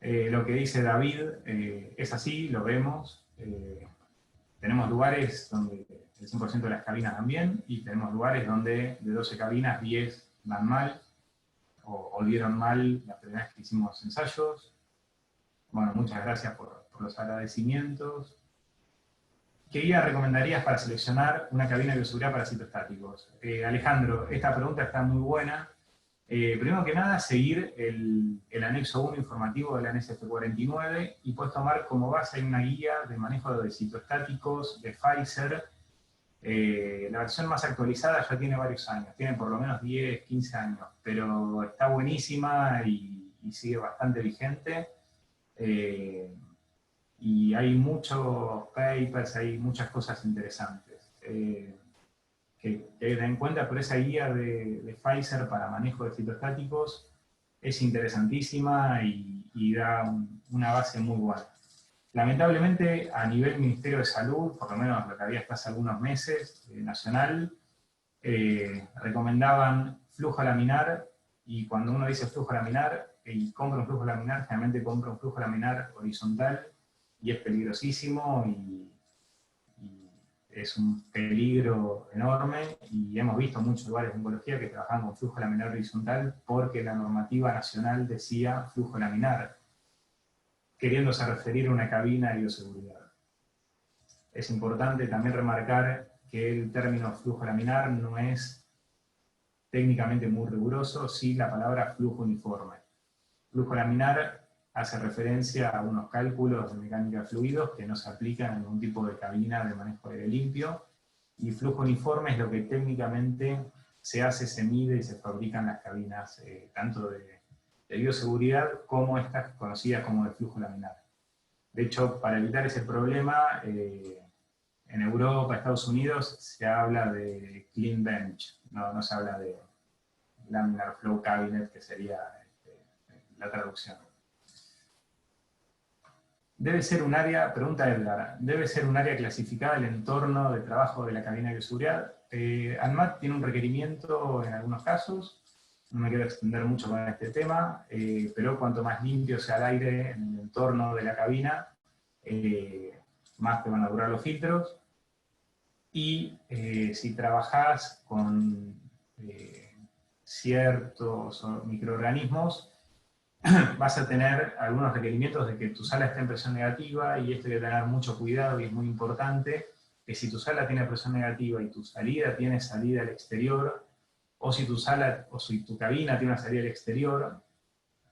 Lo que dice David es así, lo vemos. Tenemos lugares donde el 100% de las cabinas van bien, y tenemos lugares donde de 12 cabinas, 10 van mal, o dieron mal la primera vez que hicimos ensayos. Bueno, muchas gracias por los agradecimientos. ¿Qué guía recomendarías para seleccionar una cabina de bioseguridad para citostáticos? Alejandro, esta pregunta está muy buena. Primero que nada, seguir el anexo 1 informativo de la NSF 49 y puedes tomar como base una guía de manejo de citostáticos de Pfizer. La versión más actualizada ya tiene varios años, tiene por lo menos 10, 15 años, pero está buenísima y sigue bastante vigente. Y hay muchos papers, hay muchas cosas interesantes que tener en cuenta, pero esa guía de Pfizer para manejo de citostáticos es interesantísima y da una base muy buena. Lamentablemente, a nivel Ministerio de Salud, por lo menos lo que había hasta hace algunos meses, nacional, recomendaban flujo laminar, y cuando uno dice flujo laminar y compra un flujo laminar, generalmente compra un flujo laminar horizontal, y es peligrosísimo y es un peligro enorme, y hemos visto muchos lugares de oncología que trabajan con flujo laminar horizontal porque la normativa nacional decía flujo laminar, queriéndose referir a una cabina de bioseguridad. Es importante también remarcar que el término flujo laminar no es técnicamente muy riguroso, sí la palabra flujo uniforme. Flujo laminar hace referencia a unos cálculos de mecánica de fluidos que no se aplican en ningún tipo de cabina de manejo de aire limpio, y flujo uniforme es lo que técnicamente se hace, se mide y se fabrican las cabinas, tanto de bioseguridad como estas conocidas como de flujo laminar. De hecho, para evitar ese problema, en Europa, Estados Unidos, se habla de clean bench, no se habla de laminar flow cabinet, que sería la traducción. Debe ser un área, pregunta Edgar, ¿debe ser un área clasificada el entorno de trabajo de la cabina de bioseguridad? ANMAT tiene un requerimiento en algunos casos, no me quiero extender mucho con este tema, pero cuanto más limpio sea el aire en el entorno de la cabina, más te van a durar los filtros. Y si trabajás con ciertos microorganismos, vas a tener algunos requerimientos de que tu sala esté en presión negativa, y esto hay que tener mucho cuidado, y es muy importante que si tu sala tiene presión negativa y tu salida tiene salida al exterior, o si tu cabina tiene una salida al exterior,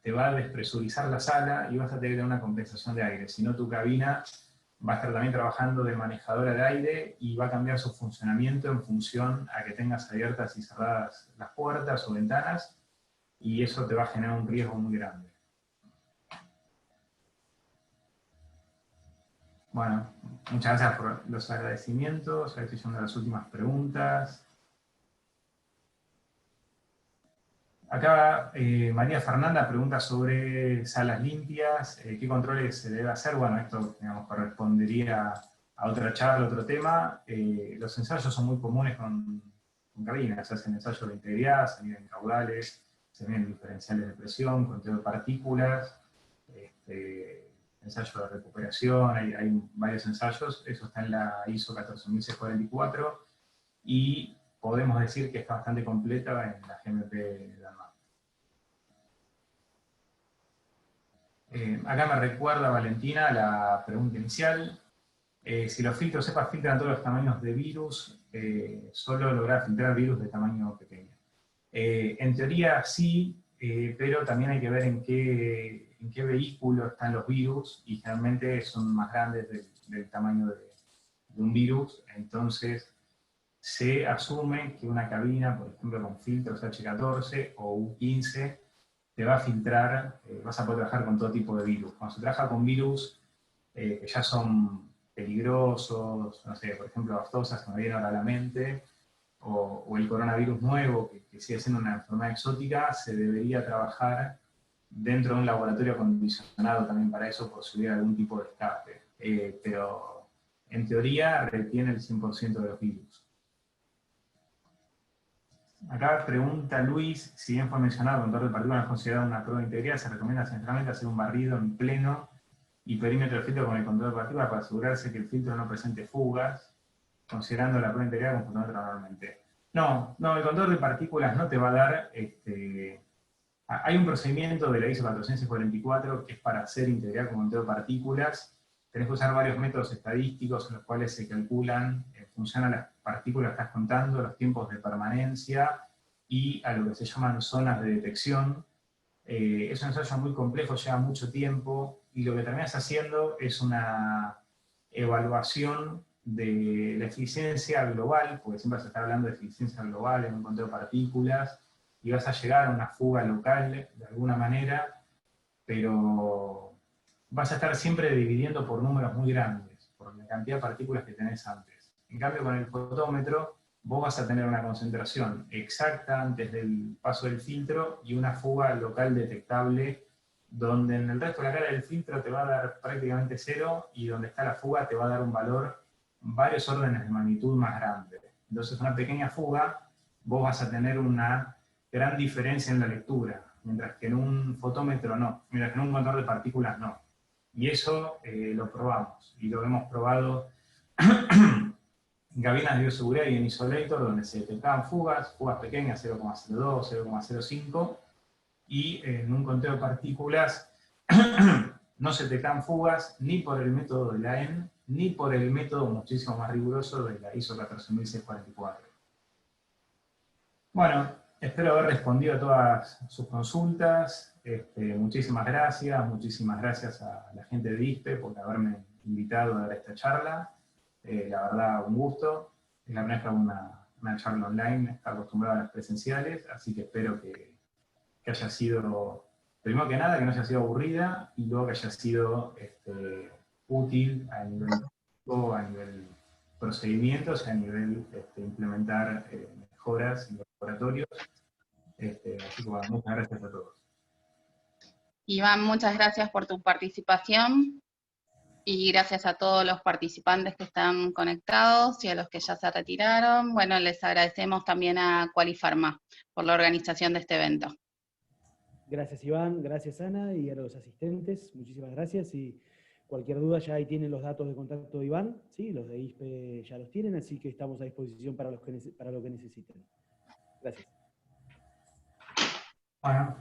te va a despresurizar la sala y vas a tener una compensación de aire. Si no, tu cabina va a estar también trabajando de manejadora de aire y va a cambiar su funcionamiento en función a que tengas abiertas y cerradas las puertas o ventanas, y eso te va a generar un riesgo muy grande. Bueno, muchas gracias por los agradecimientos. Ahora estoy llegando a las últimas preguntas. Acá María Fernanda pregunta sobre salas limpias, qué controles se debe hacer. Bueno, esto, digamos, correspondería a otra charla, otro tema. Los ensayos son muy comunes con cabinas. Se hacen ensayos de integridad, se miden caudales, se miden diferenciales de presión, conteo de partículas, ensayo de recuperación, hay varios ensayos. Eso está en la ISO 14644, y podemos decir que está bastante completa en la GMP de ANMAT. Acá me recuerda, Valentina, la pregunta inicial. Si los filtros EPA filtran todos los tamaños de virus, solo lograr filtrar virus de tamaño pequeño. En teoría sí, pero también hay que ver en qué vehículo están los virus, y generalmente son más grandes del tamaño de un virus. Entonces se asume que una cabina, por ejemplo, con filtros H14 o U15, te va a filtrar, vas a poder trabajar con todo tipo de virus. Cuando se trabaja con virus que ya son peligrosos, no sé, por ejemplo, aftosas, que me viene ahora a la mente, o el coronavirus nuevo, que sigue siendo una enfermedad exótica, se debería trabajar dentro de un laboratorio acondicionado también para eso, por si hubiera algún tipo de escape. Pero en teoría retiene el 100% de los virus. Acá pregunta Luis, si bien fue mencionado, el control de partículas es considerado una prueba de integridad, se recomienda centralmente hacer un barrido en pleno y perímetro del filtro con el control de partículas para asegurarse que el filtro no presente fugas, considerando la prueba de integridad como fotómetro normalmente. No, el control de partículas no te va a dar... hay un procedimiento de la ISO 444 que es para hacer integridad con control de partículas. Tenés que usar varios métodos estadísticos en los cuales se calculan, en función a las partículas que estás contando, los tiempos de permanencia y a lo que se llaman zonas de detección. Es un ensayo muy complejo, lleva mucho tiempo, y lo que terminas haciendo es una evaluación de la eficiencia global, porque siempre se está hablando de eficiencia global en un conteo de partículas, y vas a llegar a una fuga local de alguna manera, pero vas a estar siempre dividiendo por números muy grandes, por la cantidad de partículas que tenés antes. En cambio, con el fotómetro, vos vas a tener una concentración exacta antes del paso del filtro y una fuga local detectable, donde en el resto de la cara del filtro te va a dar prácticamente cero, y donde está la fuga te va a dar un valor varios órdenes de magnitud más grande. Entonces, una pequeña fuga, vos vas a tener una gran diferencia en la lectura, mientras que en un fotómetro no, mientras que en un contador de partículas no. Y eso lo probamos, y lo hemos probado en cabinas de bioseguridad y en Isolator, donde se detectaban fugas pequeñas, 0,02, 0,05, y en un conteo de partículas no se detectaban fugas ni por el método de la EN, ni por el método muchísimo más riguroso de la ISO 14644. Bueno, espero haber respondido a todas sus consultas. Muchísimas gracias a la gente de ISPE por haberme invitado a dar esta charla. La verdad, un gusto. Es la primera vez que hago una charla online, está acostumbrado a las presenciales, así que espero que haya sido, primero que nada, que no haya sido aburrida, y luego que haya sido útil a nivel procedimientos y a nivel implementar mejoras en los laboratorios. Así que bueno, muchas gracias a todos. Iván, muchas gracias por tu participación, y gracias a todos los participantes que están conectados y a los que ya se retiraron. Bueno, les agradecemos también a Qualifarma por la organización de este evento. Gracias, Iván, gracias, Ana, y a los asistentes, muchísimas gracias, y cualquier duda ya ahí tienen los datos de contacto de Iván, ¿sí? Los de ISPE ya los tienen, así que estamos a disposición para lo que necesiten. Gracias. Bueno.